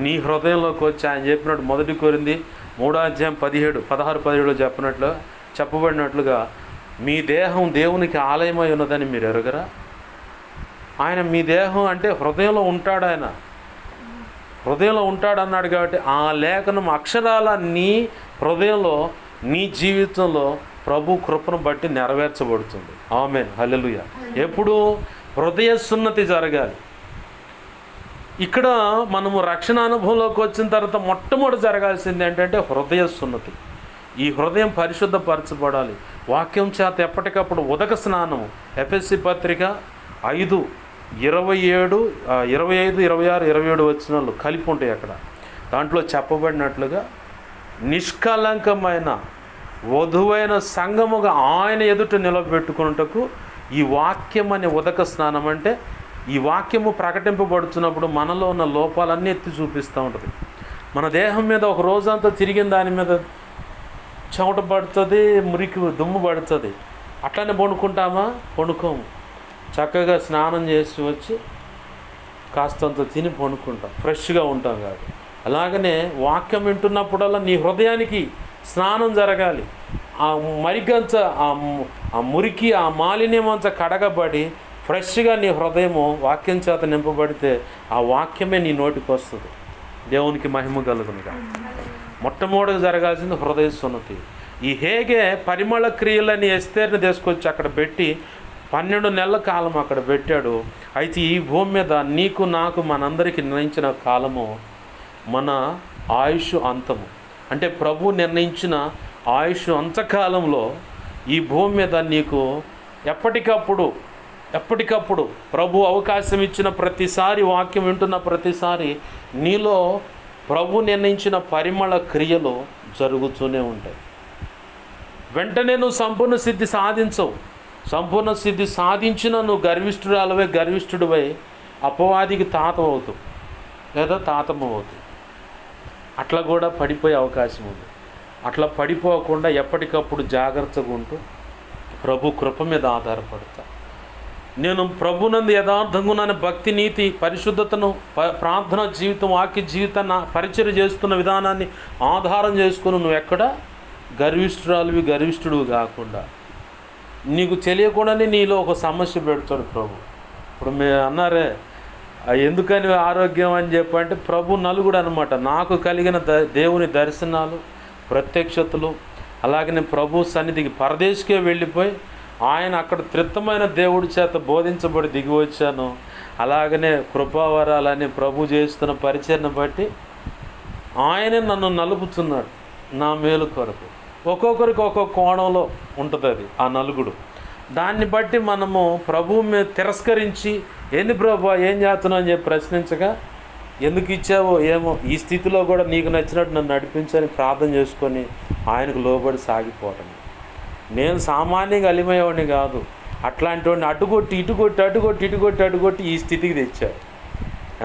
నీ హృదయంలోకి వచ్చి ఆయన చెప్పినట్టు 1 కొరింథీ 3:16-17 చెప్పబడినట్లుగా మీ దేహం దేవునికి ఆలయమై ఉన్నదని మీరు ఎరగరా? ఆయన మీ దేహం అంటే హృదయంలో ఉంటాడు, ఆయన హృదయంలో ఉంటాడు అన్నాడు. కాబట్టి ఆ లేఖనం అక్షరాల నీ హృదయంలో, నీ జీవితంలో ప్రభు కృపను బట్టి నెరవేర్చబడుతుంది. ఆమేన్, హల్లెలూయా. ఎప్పుడు హృదయ సున్నతి జరగాలి. ఇక్కడ మనము రక్షణ అనుభవంలోకి వచ్చిన తర్వాత మొట్టమొదటి జరగాల్సింది ఏంటంటే హృదయ సున్నతి. ఈ హృదయం పరిశుద్ధపరచబడాలి. వాక్యం చేత ఎప్పటికప్పుడు ఉదక స్నానము. ఎఫెసీ పత్రిక 5:25, 26, 27 వచనాలు కలిపి ఉంటాయి అక్కడ. దాంట్లో చెప్పబడినట్లుగా నిష్కలంకమైన వధువైన సంఘముగా ఆయన ఎదుట నిలబెట్టుకున్నటకు ఈ వాక్యం అనే ఉదక స్నానం, అంటే ఈ వాక్యము ప్రకటింపబడుతున్నప్పుడు మనలో ఉన్న లోపాలన్నీ ఎత్తి చూపిస్తూ ఉంటుంది. మన దేహం మీద ఒక రోజంతా తిరిగిన దాని మీద చెమట పడుతుంది, మురికి దుమ్ము పడుతుంది. అట్లనే పండుకోము. చక్కగా స్నానం చేసి వచ్చి కాస్తంత తిని పండుకుంటాం, ఫ్రెష్గా ఉంటాం కాదు. అలాగనే వాక్యం వింటున్నప్పుడల్లా నీ హృదయానికి స్నానం జరగాలి. ఆ మరిగంచ, ఆ మురికి, ఆ మాలిన్యం అంతా కడగబడి ఫ్రెష్గా నీ హృదయము వాక్యం చేత నింపబడితే ఆ వాక్యమే నీ నోటికి వస్తుంది. దేవునికి మహిమ కలుగునుగా. మొట్టమొదటిగా జరగాల్సింది హృదయ సున్నతి. ఈ హేగే పరిమళ క్రియలని ఎస్తేర్ని తీసుకొచ్చి అక్కడ పెట్టి 12 నెలల కాలం అక్కడ పెట్టాడు. అయితే ఈ భూమి మీద నీకు నాకు మనందరికీ నిర్ణయించిన కాలము మన ఆయుష్ అంతము. అంటే ప్రభు నిర్ణయించిన ఆయుష్ అంతకాలంలో ఈ భూమి మీద నీకు ఎప్పటికప్పుడు ప్రభు అవకాశం ఇచ్చిన ప్రతిసారి, వాక్యం వింటున్న ప్రతిసారి నీలో ప్రభు నిర్ణయించిన పరిమళ క్రియలు జరుగుతూనే ఉంటాయి. వెంటనే నువ్వు సంపూర్ణ సిద్ధి సాధించవు. సంపూర్ణ సిద్ధి సాధించిన నువ్వు గర్విష్ఠుడివై అపవాదికి తాతమవుతావు లేదా తాతమ్మవుతావు. అట్లా కూడా పడిపోయే అవకాశం ఉంది. అట్లా పడిపోకుండా ఎప్పటికప్పుడు జాగ్రత్తగా ఉంటూ ప్రభు కృప మీద ఆధారపడతా. నేను ప్రభునందు యథార్థంగా ఉన్నాను, భక్తి, నీతి, పరిశుద్ధతను, ప్రార్థన జీవితం, వాక్య జీవితాన్ని పరిచయం చేస్తున్న విధానాన్ని ఆధారం చేసుకుని నువ్వు ఎక్కడ గర్విష్ఠుడు కాకుండా నీకు తెలియకుండానే నీలో ఒక సమస్య పెడతాడు ప్రభు. ఇప్పుడు మీరు అన్నారే ఎందుకని ఆరోగ్యం అని చెప్పంటే ప్రభు నలుగుడు అనమాట. నాకు కలిగిన దేవుని దర్శనాలు, ప్రత్యక్షతలు, అలాగనే ప్రభు సన్నిధికి పరదేశికే వెళ్ళిపోయి ఆయన అక్కడ త్రిత్తమైన దేవుడి చేత బోధించబడి దిగి వచ్చాను. అలాగనే కృపావరాలని ప్రభు చేస్తున్న పరిచయను బట్టి ఆయన నన్ను నలుపుతున్నాడు నా మేలు కొరకు. ఒక్కొక్కరికి ఒక్కొక్క కోణంలో ఉంటుంది అది ఆ నలుగుడు. దాన్ని బట్టి మనము ప్రభువు మీద తిరస్కరించి ఏంది ప్రభు ఏం చేస్తున్నావు అని చెప్పి ప్రశ్నించగా ఎందుకు ఇచ్చావో ఏమో, ఈ స్థితిలో కూడా నీకు నచ్చినట్టు నన్ను నడిపించని ప్రార్థన చేసుకొని ఆయనకు లోబడి సాగిపోవటం. నేను సామాన్యంగా అలిమయ్యేవాడిని కాదు. అట్లాంటి వాడిని అటుకొట్టి ఈ స్థితికి తెచ్చాడు.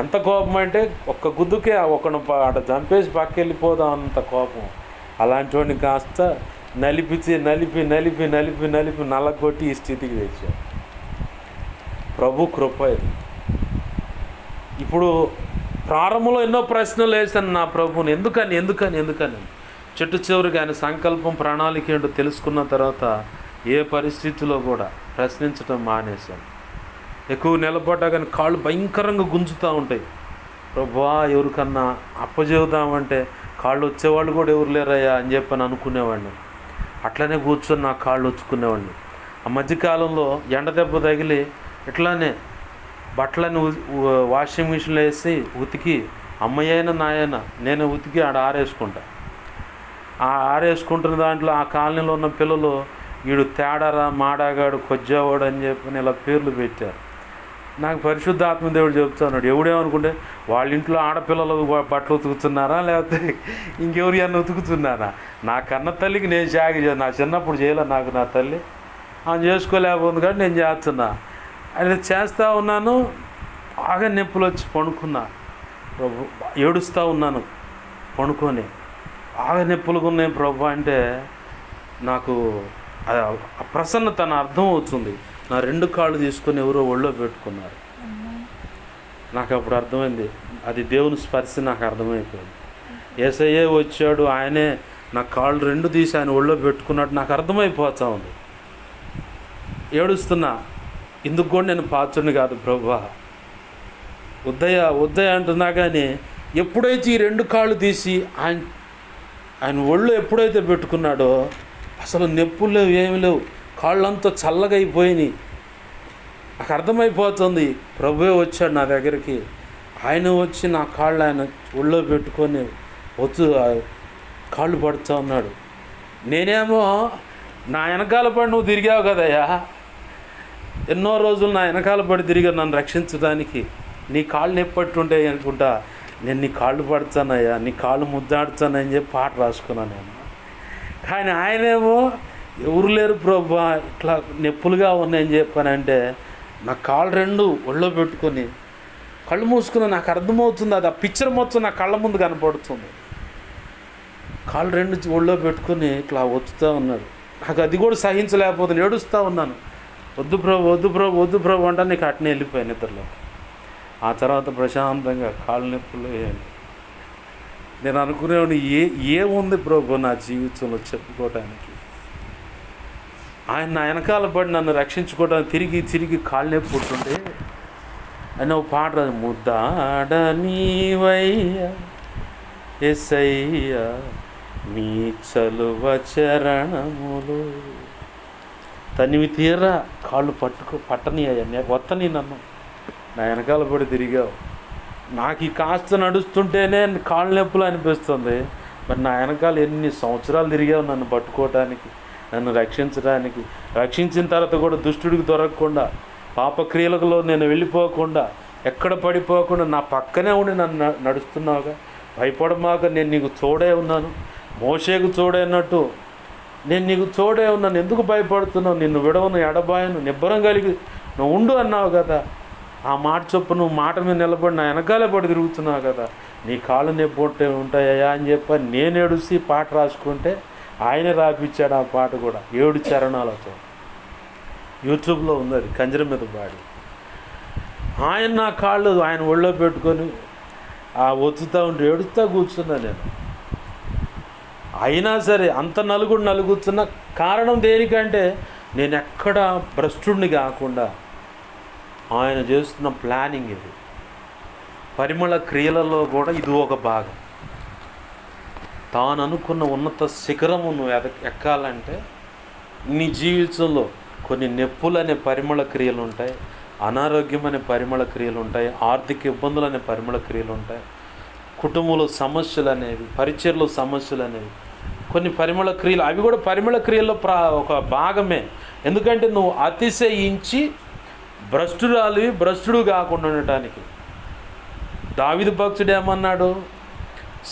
ఎంత కోపం అంటే ఒక్క గుద్దుకే ఒకను అట చంపేసి పక్కెళ్ళిపోదాం అంత కోపం. అలాంటి వాడిని కాస్త నలిపి నల్లగొట్టి ఈ స్థితికి తెచ్చాడు. ప్రభు కృప ఇది. ఇప్పుడు ప్రారంభంలో ఎన్నో ప్రశ్నలు వేసాను నా ప్రభుని, ఎందుకని చెట్టు చివరికి ఆయన సంకల్పం, ప్రణాళిక ఏంటో తెలుసుకున్న తర్వాత ఏ పరిస్థితిలో కూడా ప్రశ్నించడం మానేశాను. ఎక్కువ నిలబడ్డా కానీ కాళ్ళు భయంకరంగా గుంజుతూ ఉంటాయి. ప్రభువా ఎవరికన్నా అప్పచెబుదామంటే కాళ్ళు వచ్చేవాళ్ళు కూడా ఎవరు లేరయ్యా అని చెప్పని అనుకునేవాడిని. అట్లనే కూర్చొని నా కాళ్ళు వచ్చుకునేవాడిని. ఆ మధ్యకాలంలో ఎండ దెబ్బ తగిలి ఇట్లానే బట్టలని వాషింగ్ మిషన్లో వేసి ఉతికి, అమ్మయ్యైనా నాయన నేను ఉతికి ఆడ ఆరేసుకుంటా. ఆ ఆరేసుకుంటున్న దాంట్లో ఆ కాలనీలో ఉన్న పిల్లలు వీడు తేడారా, మాడాగాడు, కొజ్జావాడు అని చెప్పని ఇలా పేర్లు పెట్టారు. నాకు పరిశుద్ధాత్మ దేవుడు చెప్తున్నాడు, ఎవడేమనుకుంటే వాళ్ళ ఇంట్లో ఆడపిల్లలు బట్టలు ఉతుకుతున్నారా లేకపోతే ఇంకెవరి అన్న ఉతుకుతున్నారా? నా కన్న తల్లికి నేను నా చిన్నప్పుడు చేయలే, నాకు నా తల్లి ఆమె చేసుకోలేకపోతుంది కాబట్టి నేను చేస్తున్నా. అది చేస్తూ ఉన్నాను. బాగా నొప్పులు వచ్చి పడుకున్నా, ఏడుస్తూ ఉన్నాను పడుకొని. బాగా నొప్పులుగా ఉన్నాయి ప్రభు అంటే నాకు ఆ ప్రసన్నత అర్థం అవుతుంది. నా 2 కాళ్ళు తీసుకొని ఎవరో ఒళ్ళో పెట్టుకున్నారు. నాకు అప్పుడు అర్థమైంది, అది దేవుని స్పర్శ నాకు అర్థమైపోయింది. యేసయ్యే వచ్చాడు, ఆయనే నా కాళ్ళు 2 తీసి ఆయన ఒళ్ళో పెట్టుకున్నాడు. నాకు అర్థమైపోతా ఉంది. ఏడుస్తున్నా, ఇందుకు కూడా నేను పాత్రుని కాదు ప్రభువా, ఉద్దయ అంటున్నా. కానీ ఎప్పుడైతే ఈ 2 కాళ్ళు తీసి ఆయన ఒళ్ళు ఎప్పుడైతే పెట్టుకున్నాడో అసలు నొప్పులు లేవు, ఏమి లేవు, కాళ్ళంతా చల్లగా అయిపోయినాయి. నాకు అర్థమైపోతుంది ప్రభువే వచ్చాడు నా దగ్గరికి. ఆయన వచ్చి నా కాళ్ళు ఆయన ఒళ్ళో పెట్టుకొని కాళ్ళు పడుతూ ఉన్నాడు. నేనేమో నా వెనకాల పడి నువ్వు తిరిగావు కదయ్యా, ఎన్నో రోజులు నా వెనకాల పడి తిరిగా నన్ను రక్షించడానికి. నీ కాళ్ళు నొప్పట్టుంటాయి అనుకుంటా, నేను నీ కాళ్ళు పడతానయ్యా, నీ కాళ్ళు ముద్దాడుతానని చెప్పి పాట రాసుకున్నాను నేను. కానీ ఆయనేమో ఎవరు లేరు ప్రభువా, ఇట్లా నొప్పులుగా ఉన్నాయని చెప్పానంటే నా కాళ్ళు 2 ఒళ్ళో పెట్టుకొని కళ్ళు మూసుకుని నాకు అర్థమవుతుంది. అది ఆ పిక్చర్ మొత్తం నా కళ్ళ ముందు కనపడుతుంది. కాళ్ళు 2 ఒళ్ళో పెట్టుకొని ఇట్లా వచ్చుతూ ఉన్నాడు. నాకు అది కూడా సహించలేకపోతుంది, ఏడుస్తూ ఉన్నాను. వద్దు ప్రభు అంటే నీకు అట్నే వెళ్ళిపోయాను నిద్రలో. ఆ తర్వాత ప్రశాంతంగా కాళ్ళు నొప్పులు నేను అనుకునేవాడిని, ఏముంది ప్రభు నా జీవితంలో చెప్పుకోవటానికి. ఆయన నా వెనకాల పడి నన్ను రక్షించుకోవడానికి తిరిగి కాళ్ళు నొప్పి పుట్టుంటే ఆయన ఒక పాట రాదు, ముద్దాడ నీవయ్యా యేసయ్యా నీ చలువ చరణములు. తనివి తీరా కాళ్ళు పట్టని అయ్యా, వత్తని నన్ను నా వెనకాల పడి తిరిగావు. నాకు ఈ కాస్త నడుస్తుంటేనే కాళ్ళు నొప్పులు అనిపిస్తుంది. మరి నా వెనకాల ఎన్ని సంవత్సరాలు తిరిగావు నన్ను పట్టుకోవటానికి, నన్ను రక్షించడానికి. రక్షించిన తర్వాత కూడా దుష్టుడికి దొరకకుండా, పాపక్రియలలో నేను వెళ్ళిపోకుండా, ఎక్కడ పడిపోకుండా నా పక్కనే ఉండి నన్ను నడుస్తున్నావుగా. భయపడమాక, నేను నీకు తోడే ఉన్నాను. మోషేకు తోడే అన్నట్టు నేను నీకు తోడే ఉన్నాను. ఎందుకు భయపడుతున్నావు? నిన్ను విడవను, ఎడబాయను, నిబ్బరం కలిగి నువ్వు ఉండు అన్నావు కదా. ఆ మాట చొప్పు నువ్వు మాట మీద నిలబడి నా వెనకాలే పడి తిరుగుతున్నావు కదా. నీ కాళ్ళు నొప్పి ఉంటాయా అని చెప్పి నేను ఏడుసి పాట రాసుకుంటే ఆయనే రాపిచ్చాడు ఆ పాట కూడా. 7 చరణాలతో యూట్యూబ్లో ఉంది, అది కంజర మీద పాడి. ఆయన నా కాళ్ళు ఆయన ఒళ్ళో పెట్టుకొని ఆ ఒత్తుతూ ఉంటే ఏడుస్తూ కూర్చున్నా నేను. అయినా సరే అంత నలుగుతున్న కారణం దేనికంటే నేను ఎక్కడ భ్రష్టుడిని కాకుండా ఆయన చేస్తున్న ప్లానింగ్ ఇది. పరిమళ క్రియలలో కూడా ఇది ఒక భాగం. తాను అనుకున్న ఉన్నత శిఖరము నువ్వు ఎక్కాలంటే నీ జీవితంలో కొన్ని నొప్పులు అనే పరిమళ క్రియలు ఉంటాయి, అనారోగ్యం అనే పరిమళ క్రియలు ఉంటాయి, ఆర్థిక ఇబ్బందులు అనే పరిమళ క్రియలు ఉంటాయి, కుటుంబంలో సమస్యలు అనేవి, పరిచర్లో సమస్యలు అనేవి, కొన్ని పరిమళ క్రియలు. అవి కూడా పరిమళ క్రియల్లో ఒక భాగమే. ఎందుకంటే నువ్వు అతిశయించి భ్రష్టుడు కాకుండా ఉండటానికి. దావీదు భక్తుడు ఏమన్నాడు?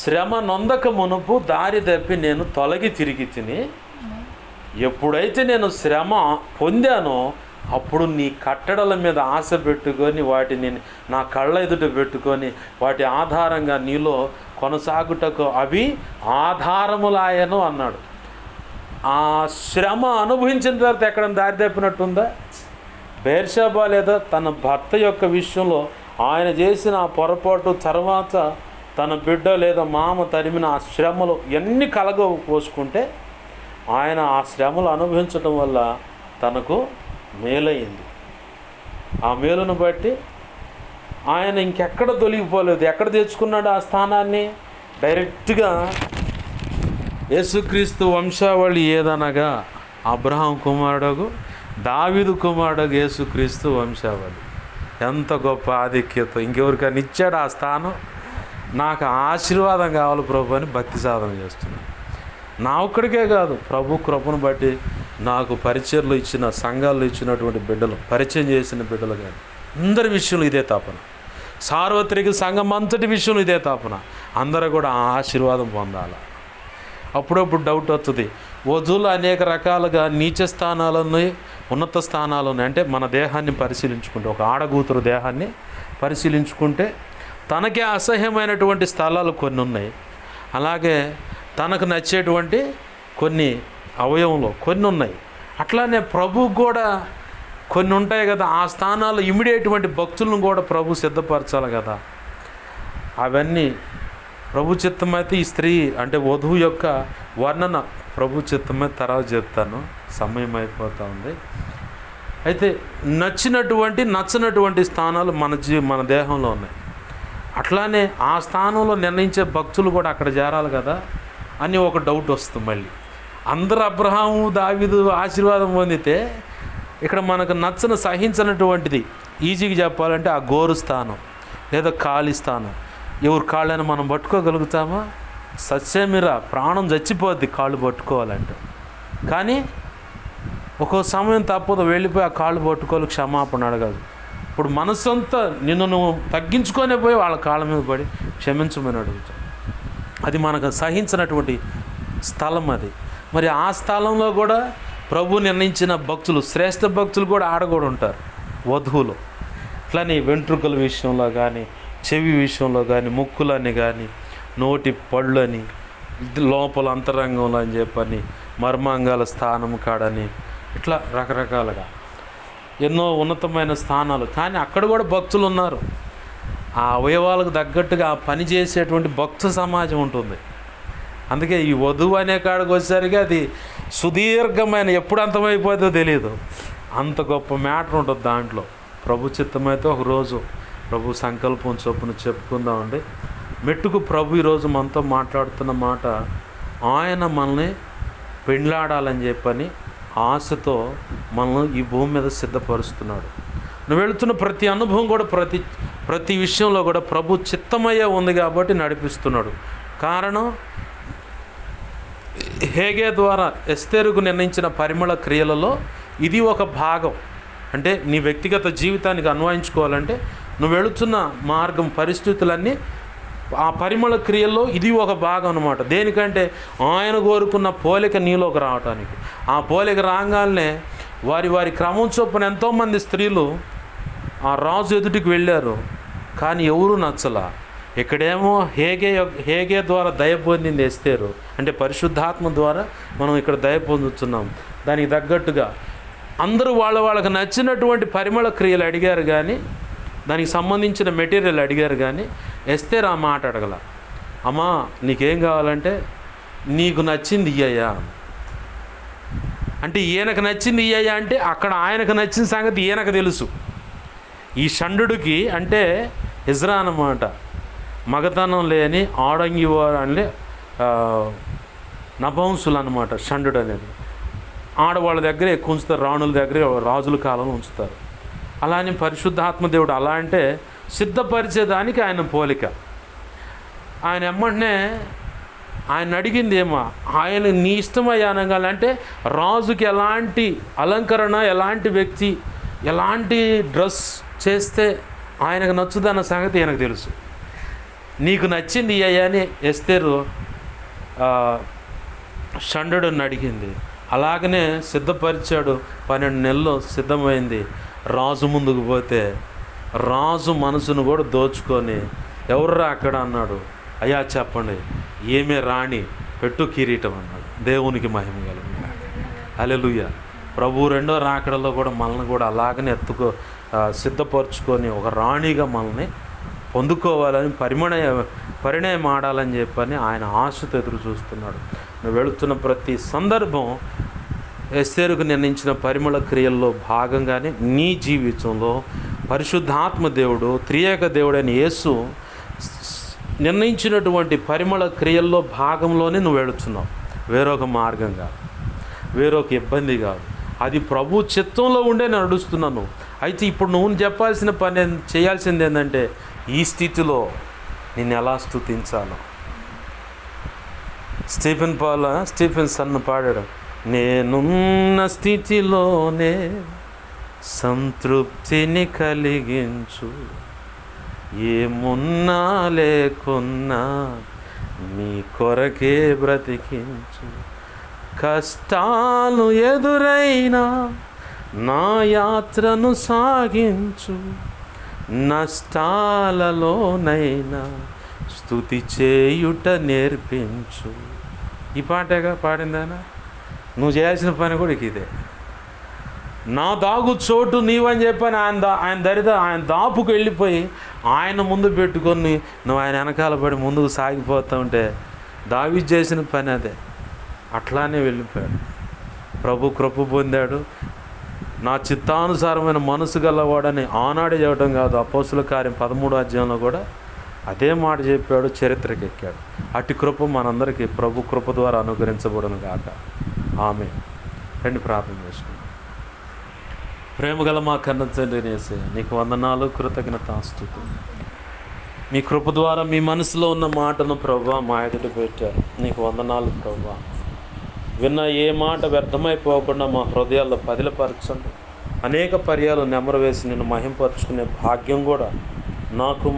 శ్రమ నొందక మునుపు దారి తప్పి నేను తొలగి తిరిగి తిని, ఎప్పుడైతే నేను శ్రమ పొందానో అప్పుడు నీ కట్టడల మీద ఆశ పెట్టుకొని వాటిని నా కళ్ళ ఎదుట పెట్టుకొని వాటి ఆధారంగా నీలో కొనసాగుటకు అవి ఆధారములాయను అన్నాడు. ఆ శ్రమ అనుభవించిన తర్వాత ఎక్కడ దారి తప్పినట్టుందా? బెర్షెబా లేదా తన భర్త యొక్క విషయంలో ఆయన చేసిన ఆ పొరపాటు తర్వాత తన బిడ్డ లేదా మామ తరిమిన ఆ శ్రమలు ఎన్ని పోసుకుంటే ఆయన ఆ శ్రమలు అనుభవించడం వల్ల తనకు మేలైంది. ఆ మేలును బట్టి ఆయన ఇంకెక్కడ తొలగిపోలేదు. ఎక్కడ తెచ్చుకున్నాడు ఆ స్థానాన్ని? డైరెక్ట్గా యేసుక్రీస్తు వంశావళి ఏదనగా అబ్రహాం కుమారుడు దావీదు కుమారుడు యేసుక్రీస్తు వంశావళి. ఎంత గొప్ప ఆధిక్యత! ఇంకెవరికైనా ఇచ్చాడు ఆ స్థానం? నాకు ఆశీర్వాదం కావాలి ప్రభు అని భక్తి సాధన చేస్తున్నాను. నా ఒక్కడికే కాదు, ప్రభు కృపను బట్టి నాకు పరిచయలు ఇచ్చిన సంఘాల్లో ఇచ్చినటువంటి బిడ్డలు, పరిచయం చేసిన బిడ్డలు కానీ అందరి విషయంలో ఇదే తాపన. సార్వత్రిక సంఘం అంతటి విషయంలో ఇదే తాపన. అందరూ కూడా ఆ ఆశీర్వాదం పొందాలి. అప్పుడప్పుడు డౌట్ వస్తుంది. వధువులు అనేక రకాలుగా నీచ స్థానాలను, ఉన్నత స్థానాలను, అంటే మన దేహాన్ని పరిశీలించుకుంటే, ఒక ఆడగూతురు దేహాన్ని పరిశీలించుకుంటే తనకే అసహ్యమైనటువంటి స్థలాలు కొన్ని ఉన్నాయి. అలాగే తనకు నచ్చేటువంటి కొన్ని అవయవంలో కొన్ని ఉన్నాయి. అట్లానే ప్రభువుకు కూడా కొన్ని ఉంటాయి కదా. ఆ స్థానాల్లో ఇమిడేటువంటి భక్తులను కూడా ప్రభు సిద్ధపరచాలి కదా. అవన్నీ ప్రభు చిత్తమైతే ఈ స్త్రీ అంటే వధువు యొక్క వర్ణన ప్రభు చిత్తమైతే తర్వాత చెప్తాను, సమయం అయిపోతూ ఉంది. అయితే నచ్చినటువంటి స్థానాలు మన దేహంలో ఉన్నాయి. అట్లానే ఆ స్థానంలో నిర్ణయించే భక్తులు కూడా అక్కడ చేరాలి కదా అని ఒక డౌట్ వస్తుంది. మళ్ళీ అందరూ అబ్రహాము దావీదు ఆశీర్వాదం పొందితే ఇక్కడ మనకు సహించినటువంటిది ఈజీగా చెప్పాలంటే ఆ గోరు స్థానం లేదా ఖాళీ స్థానం. ఎవరు కాళ్ళని మనం పట్టుకోగలుగుతామా? సత్యమిరా, ప్రాణం చచ్చిపోద్ది కాళ్ళు పట్టుకోవాలంటే. కానీ ఒక్కో సమయం తప్పదు, వెళ్ళిపోయి ఆ కాళ్ళు పట్టుకోవాలి, క్షమాపణ అడగదు. ఇప్పుడు మనసంతా నిన్ను నువ్వు తగ్గించుకొనే పోయి వాళ్ళ కాళ్ళ మీద పడి క్షమించమని అడుగుతాం. అది మనకు సహించినటువంటి స్థలం అది. మరి ఆ స్థలంలో కూడా ప్రభు నిర్ణయించిన భక్తులు, శ్రేష్ఠ భక్తులు కూడా ఆడ కూడా ఉంటారు వధువులు. అట్లని వెంట్రుకల విషయంలో కానీ, చెవి విషయంలో కానీ, ముక్కులని కానీ, నోటి పళ్ళు అని, లోపల అంతరంగంలో అని చెప్పని, మర్మాంగాల స్థానం కాడని, ఇట్లా రకరకాలుగా ఎన్నో ఉన్నతమైన స్థానాలు. కానీ అక్కడ కూడా భక్తులు ఉన్నారు. ఆ అవయవాలకు తగ్గట్టుగా ఆ పని చేసేటువంటి భక్త సమాజం ఉంటుంది. అందుకే ఈ వధువు అనే కాడికి వచ్చేసరికి అది సుదీర్ఘమైన, ఎప్పుడు అంతమైపోతుందో తెలియదు, అంత గొప్ప మ్యాటర్ ఉంటుంది దాంట్లో. ప్రభు చిత్తమైతే ఒకరోజు ప్రభు సంకల్పం చొప్పున చెప్పుకుందామండి. మెట్టుకు ప్రభు ఈరోజు మనతో మాట్లాడుతున్న మాట, ఆయన మనల్ని పెండ్లాడాలని చెప్పని ఆశతో మనల్ని ఈ భూమి మీద సిద్ధపరుస్తున్నాడు. నువ్వు వెళుతున్న ప్రతి అనుభవం కూడా ప్రతి విషయంలో కూడా ప్రభు చిత్తమయ్యే ఉంది కాబట్టి నడిపిస్తున్నాడు. కారణం, హేగే ద్వారా ఎస్తేరుకు నిర్ణయించిన పరిమళ క్రియలలో ఇది ఒక భాగం. అంటే నీ వ్యక్తిగత జీవితానికి అన్వయించుకోవాలంటే నువ్వు వెళుతున్న మార్గం, పరిస్థితులన్నీ ఆ పరిమళ క్రియల్లో ఇది ఒక భాగం అన్నమాట. దేనికంటే ఆయన కోరుకున్న పోలిక నీలోకి రావటానికి. ఆ పోలిక రాగానే వారి క్రమం చొప్పున ఎంతోమంది స్త్రీలు ఆ రాజు ఎదుటికి వెళ్ళారు, కానీ ఎవరు నచ్చలా. ఇక్కడేమో హేగే ద్వారా దయ పొందింది ఎస్తేరు. అంటే పరిశుద్ధాత్మ ద్వారా మనం ఇక్కడ దయ పొందుతున్నాం. దానికి తగ్గట్టుగా అందరూ వాళ్ళకి నచ్చినటువంటి పరిమళ క్రియలు అడిగారు, కానీ దానికి సంబంధించిన మెటీరియల్ అడిగారు, కానీ ఎస్తేరు ఆ మాట అడగల. అమ్మా నీకేం కావాలంటే నీకు నచ్చింది ఇయ్యయ్యా. అంటే ఈయనకు నచ్చింది ఇయ్యయ్యా అంటే అక్కడ ఆయనకు నచ్చిన సంగతి ఈయనకు తెలుసు. ఈ షండుడికి అంటే ఇజ్రా అన్నమాట, మగతనం లేని ఆడంగి అంటే నభంసులు అన్నమాట. షండు అనేది ఆడవాళ్ళ దగ్గర ఎక్కువ ఉంచుతారు, రాణుల దగ్గర రాజుల కాలంలో ఉంచుతారు. అలానే పరిశుద్ధాత్మ దేవుడు అలా అంటే సిద్ధపరిచేదానికి ఆయన పోలిక. ఆయన ఎమ్మంటనే ఆయన అడిగింది ఏమో, ఆయన నీ ఇష్టమయ్యా అనగాలంటే రాజుకి ఎలాంటి అలంకరణ, ఎలాంటి వ్యక్తి, ఎలాంటి డ్రెస్ చేస్తే ఆయనకు నచ్చుదన్న సంగతి ఆయనకు తెలుసు. నీకు నచ్చింది అయ్యా అని ఎస్తేరు షండుని అడిగింది. అలాగనే సిద్ధపరిచాడు. 12 నెలలు సిద్ధమైంది. రాజు ముందుకు పోతే రాజు మనసును కూడా దోచుకొని ఎవర్రా అక్కడ అన్నాడు. అయ్యా చెప్పండి, ఏమే రాణి, పెట్టు కిరీటం అన్నాడు. దేవునికి మహిమ కలుగును. హల్లెలూయా. ప్రభు రెండో రాకడలో కూడా మనల్ని కూడా అలాగనే సిద్ధపరచుకొని ఒక రాణిగా మనల్ని పొందుకోవాలని పరిణయం ఆడాలని చెప్పని ఆయన ఆశతో ఎదురు చూస్తున్నాడు. నువ్వు వెళుతున్న ప్రతి సందర్భం ఎస్తేరుకు నిర్ణయించిన పరిమళ క్రియల్లో భాగంగానే నీ జీవితంలో పరిశుద్ధాత్మ దేవుడు, త్రియేక దేవుడైన యేసు నిర్ణయించినటువంటి పరిమళ క్రియల్లో భాగంలోనే నువ్వు వెళుతున్నావు. వేరొక మార్గం కాదు, వేరొక ఇబ్బంది కాదు. అది ప్రభు చిత్తంలో ఉండే నడుస్తున్నాను. అయితే ఇప్పుడు నువ్వు చెప్పాల్సిన పని, చేయాల్సింది ఏంటంటే ఈ స్థితిలో నేను ఎలా స్తుతించాలో. స్టీఫెన్ సన్ పాడాడు, నేనున్న స్థితిలోనే సంతృప్తిని కలిగించు, ఏమున్నా లేకున్నా మీ కొరకే బ్రతికించు, కష్టాలు ఎదురైనా నా యాత్రను సాగించు, నష్టాలలోనైనా స్తుతి చేయుట నేర్పించు. ఈ పాటగా పాడిందానా? నువ్వు చేయాల్సిన పని కూడా ఇదే. నా దాగు చోటు నీవని చెప్పని ఆయన దాపుకు వెళ్ళిపోయి ఆయన ముందు పెట్టుకొని నువ్వు ఆయన వెనకాల పడి ముందుకు సాగిపోతూ ఉంటే దావీదు చేసిన పని అదే. అట్లానే వెళ్ళిపోయాడు. ప్రభు కృప పొందాడు. నా చిత్తానుసారమైన మనసు గలవాడని ఆనాడే చెప్పడం కాదు, అపోస్తుల కార్యం 13వ అధ్యాయంలో కూడా అదే మాట చెప్పాడు, చరిత్రకి ఎక్కాడు. అట్టి కృప మనందరికీ ప్రభు కృప ద్వారా అనుగ్రహించబడును గాక. ఆమేన్. రండి ప్రార్థన చేసుకుందాం. ప్రేమగల మా కన్న తండ్రి యేసయ్యా, నీకు వందనాలు, కృతజ్ఞతాస్తుతులు. మీ కృప ద్వారా మీ మనసులో ఉన్న మాటను ప్రభువా మా ఎదుట పెట్టారు. నీకు వందనాలు ప్రభువా. విన్న ఏ మాట వ్యర్థమైపోకుండా మా హృదయాల్లో పదిలపరచండి. అనేక పర్యాలు నెమరు వేసి నిన్ను మహింపరచుకునే భాగ్యం కూడా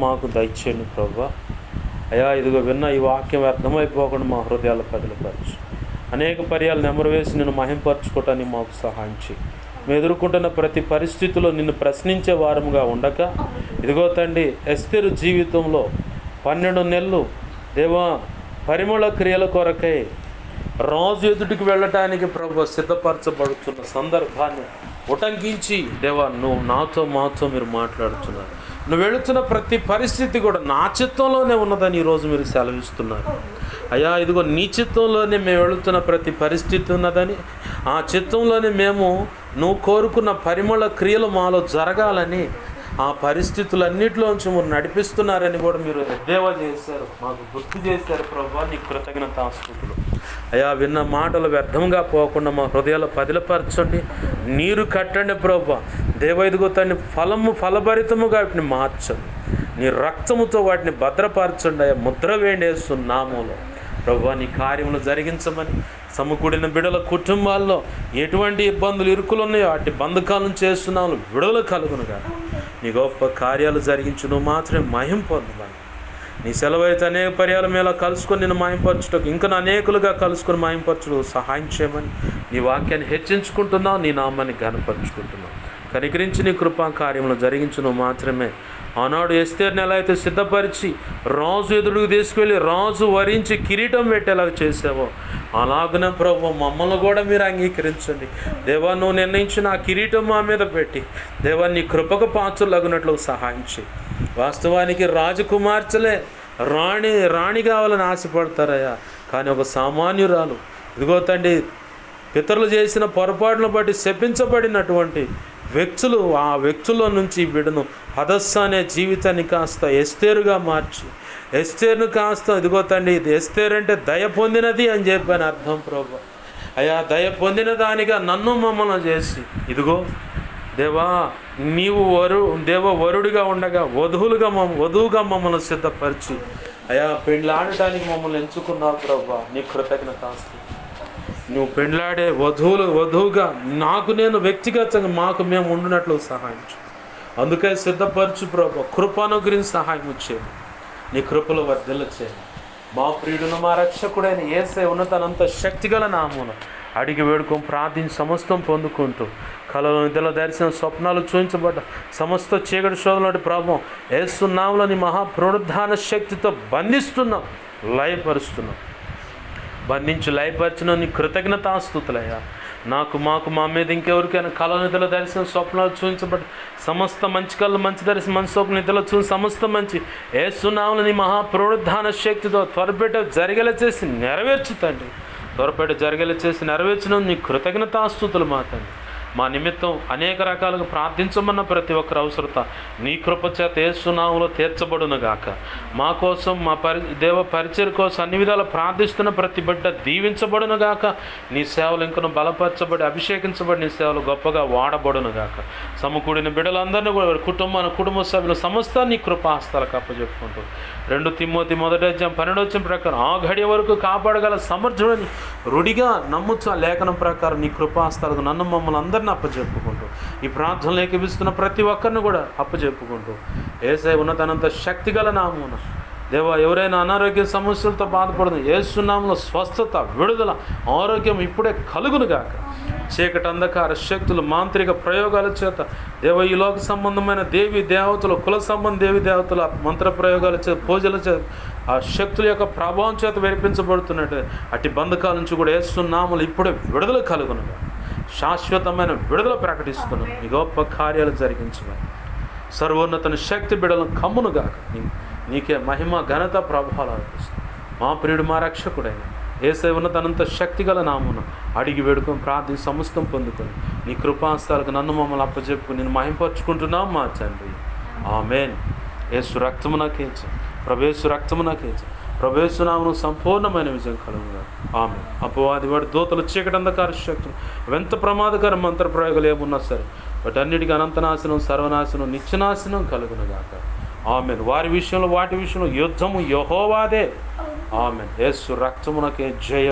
మాకు దయచేయండి ప్రభువా. అయ్యా ఇదిగో విన్న ఈ వాక్యం వ్యర్థమైపోకుండా మా హృదయాల్లో పదిలపరచు. అనేక పర్యాలు నెమరు వేసి నిన్ను మహింపరచుకోవటానికి మాకు సహాయం చేయి. మేము ఎదుర్కొంటున్న ప్రతి పరిస్థితిలో నిన్ను ప్రశ్నించే వారముగా ఉండక, ఇదిగో తండ్రి ఎస్తేరు జీవితంలో 12 నెలలు దేవా పరిమళ క్రియల కొరకై రాజు ఎదుటికి వెళ్ళటానికి ప్రభు సిద్ధపరచబడుతున్న సందర్భాన్ని ఉటంకించి దేవా నువ్వు మాతో మీరు మాట్లాడుతున్నారు. నువ్వు వెళుతున్న ప్రతి పరిస్థితి కూడా నా చిత్తంలోనే ఉన్నదని ఈరోజు మీరు సెలవిస్తున్నారు. అయ్యా ఇదిగో నీ చిత్తంలోనే మేము వెళుతున్న ప్రతి పరిస్థితి ఉన్నదని, ఆ చిత్తంలోనే మేము నువ్వు కోరుకున్న పరిమళ క్రియలు మాలో జరగాలని ఆ పరిస్థితులన్నిటిలోంచి మీరు నడిపిస్తున్నారని కూడా మీరు ఎద్దేవా చేశారు, మాకు గుర్తు చేశారు ప్రభా. నీ కృతజ్ఞతాస్తుతులు అయ్యా. విన్న మాటలు వ్యర్థంగా పోకుండా మా హృదయాలు పదిలపరచండి, నీరు కట్టండి ప్రభా. దేవైదుగో తండ్రి ఫలభరితముగా వాటిని మార్చండి, నీ రక్తముతో వాటిని భద్రపరచండి అయ్యా. ముద్ర వేండేస్తున్నాములో ప్రభా నీ కార్యములు జరిగించమని, సమకూడిన బిడల కుటుంబాల్లో ఎటువంటి ఇబ్బందులు ఇరుకులు ఉన్నాయో అటు బంధకాలను చేస్తున్నాము విడుదల కలుగునుగా. నీ గొప్ప కార్యాలు జరిగించు, నువ్వు మాత్రమే మహిమ పొందమని. నీ సెలవైతే అనేక పర్యాల మీద కలుసుకొని నేను మాయంపరచుటకు ఇంకా అనేకులుగా కలుసుకొని మాయంపరచుటకు సహాయం చేయమని నీ వాక్యాన్ని హెచ్చించుకుంటున్నావు, నీ నామాన్ని ఘనపరుచుకుంటున్నావు. కనికరించి నీ కృపా కార్యములు జరిగించును మాత్రమే. ఆనాడు ఎస్తేర్ని ఎలా అయితే సిద్ధపరిచి రాజు ఎదురుకు తీసుకువెళ్ళి రాజు వరించి కిరీటం పెట్టేలాగా చేసావో అలాగనే ప్రభు మమ్మల్ని కూడా మీరు అంగీకరించండి దేవా. నువ్వు నిర్ణయించిన ఆ కిరీటం మా మీద పెట్టి దేవా నీ కృపకు పాత్రలగినట్లు సహాయం చేయి. వాస్తవానికి రాజకుమార్తెలే రాణి కావాలని ఆశపడతారయ్యా, కానీ ఒక సామాన్యురాలు ఇదిగో తండ్రి పితరులు చేసిన పొరపాటును బట్టి శపించబడినటువంటి వ్యక్తులు, ఆ వ్యక్తుల్లో నుంచి బిడ్డను హదస్స అనే జీవితాన్ని కాస్త ఎస్తేరుగా మార్చి ఎస్తేరును కాస్త ఇదిగో తండ్రి ఎస్తేరు అంటే దయ పొందినది అని చెప్పాను అర్థం ప్రభు. అయ్యా దయ పొందిన దానిగా నన్ను మమ్మల్ని చేసి ఇదిగో దేవా నీవు వరుడిగా ఉండగా వధువుగా మమ్మల్ని సిద్ధపరిచి అయ్యా పెళ్ళాడటానికి మమ్మల్ని ఎంచుకున్నావు ప్రభా. నీ కృతజ్ఞతాస్తుతులు. నువ్వు పెళ్ళాడే వధువుగా నాకు నేను వ్యక్తిగతంగా మాకు మేము ఉండినట్లు సహాయం చేయి. అందుకే సిద్ధపరచు ప్రభు. కృపను గురించి సహాయం చేయి, నీ కృపలో వర్ధిల్ల చేయి. మా ప్రియుడును మా రక్షకుడైన యేసే ఉన్నతనంత శక్తిగల నామమున అడిగి వేడుకొని ప్రార్థించి సమస్తం పొందుకుంటూ కలలో నిద్రలో దర్శన స్వప్నాలు చూపించబడ్డ సమస్త చీకటి శోధనటి ప్రభావం యేసు నామములో నీ మహాపునరుద్ధాన శక్తితో బంధిస్తున్నాం, లయపరుస్తున్నాం. బంధించి లయపరిచిన నీ కృతజ్ఞతాస్తుతులయ్యా. మాకు మా మీద ఇంకెవరికైనా కళ నిధుల దర్శనం స్వప్నాలు చూపించబడి సమస్త మంచి కళ్ళు మంచి దర్శనం మంచి స్వప్న నిధులు చూసి సమస్త మంచి యేసునామములో నీ మహాపునరుద్ధాన శక్తితో త్వరపేట జరిగేలా చేసి నెరవేర్చుతండి. త్వరపేట జరిగేలా చేసి నెరవేర్చిన నీ కృతజ్ఞతాస్తుతులు మాతండి. మా నిమిత్తం అనేక రకాలుగా ప్రార్థించమన్న ప్రతి ఒక్కరి అవసరత నీ కృపచేత యేసునామములో తీర్చబడునుగాక. మా కోసం మా దేవ పరిచయం కోసం అన్ని విధాలు ప్రార్థిస్తున్న ప్రతి బిడ్డ దీవించబడునుగాక. నీ సేవలు ఇంకను బలపరచబడి అభిషేకించబడి నీ సేవలు గొప్పగా వాడబడునుగాక. సమకూడిన బిడ్డలందరినీ కూడా కుటుంబ సభ్యులు సమస్త నీ కృపాహస్తాలకు అప్పచెప్పుకుంటూ 2 తిమోతి 1:12 ప్రకారం ఆ గడియ వరకు కాపాడగల సమర్థుడని రుడిగా నమ్ముచు లేఖనం ప్రకారం నీ కృపాహస్తాలకు నన్ను మమ్మల్ని అందరినీ అప్పచెప్పుకుంటూ ఈ ప్రార్థనలు ఏకీపిస్తున్న ప్రతి ఒక్కరిని కూడా అప్పచెప్పుకుంటూ యేసయ్య ఉన్నతనంత శక్తిగల నామమున దేవా ఎవరైనా అనారోగ్య సమస్యలతో బాధపడదు యేసు నామములో స్వస్థత విడుదల ఆరోగ్యం ఇప్పుడే కలుగునుగాక. చీకటి అంధకార శక్తులు మాంత్రిక ప్రయోగాల చేత దేవ ఈ లోక సంబంధమైన దేవి దేవతలు కుల సంబంధ దేవి దేవతల మంత్ర ప్రయోగాల చేత పూజల చేత ఆ శక్తుల యొక్క ప్రభావం చేత వినిపించబడుతున్నట్టు అట్టి బంధకాల నుంచి కూడా యేసు నామములో ఇప్పుడే విడుదల కలుగునుగా. శాశ్వతమైన విడుదల ప్రకటిస్తున్నాం. ఈ గొప్ప కార్యాలు జరిగించమని సర్వోన్నతని శక్తి బిడలను కమ్మునుగాక. నీకే మహిమ ఘనత ప్రభావాలు అర్పిస్తాం. మా ప్రియుడు మా రక్షకుడైన యేసయ్య ఉన్నతనంత శక్తిగల నామమున అడిగి వేడుకొని ప్రార్థించి సమస్తం పొందుకొని నీ కృపాస్తాలకు నన్ను మమ్మల్ని అప్పచెప్పుకుని నేను మహింపరుచుకుంటున్నాం మా తండ్రి. ఆమేన్. యేసు రక్తమునకేంచి ప్రభేసు రక్తమునకేంచి ప్రభేసునామను సంపూర్ణమైన విజయం కలుగుగా. ఆమేన్. అపవాది వాడి దూతలు చీకటి అంధకార శక్తులు ఎంత ప్రమాదకర మంత్ర ప్రయోగాలు ఏమున్నా సరే వాటన్నిటికీ అనంతనాశనం సర్వనాశనం నిత్యనాశనం కలుగునుగాక. ఆమేన్. వాటి విషయంలో యుద్ధము యెహోవాదే. ఆమేన్. యేసు రక్తమునకే జయం.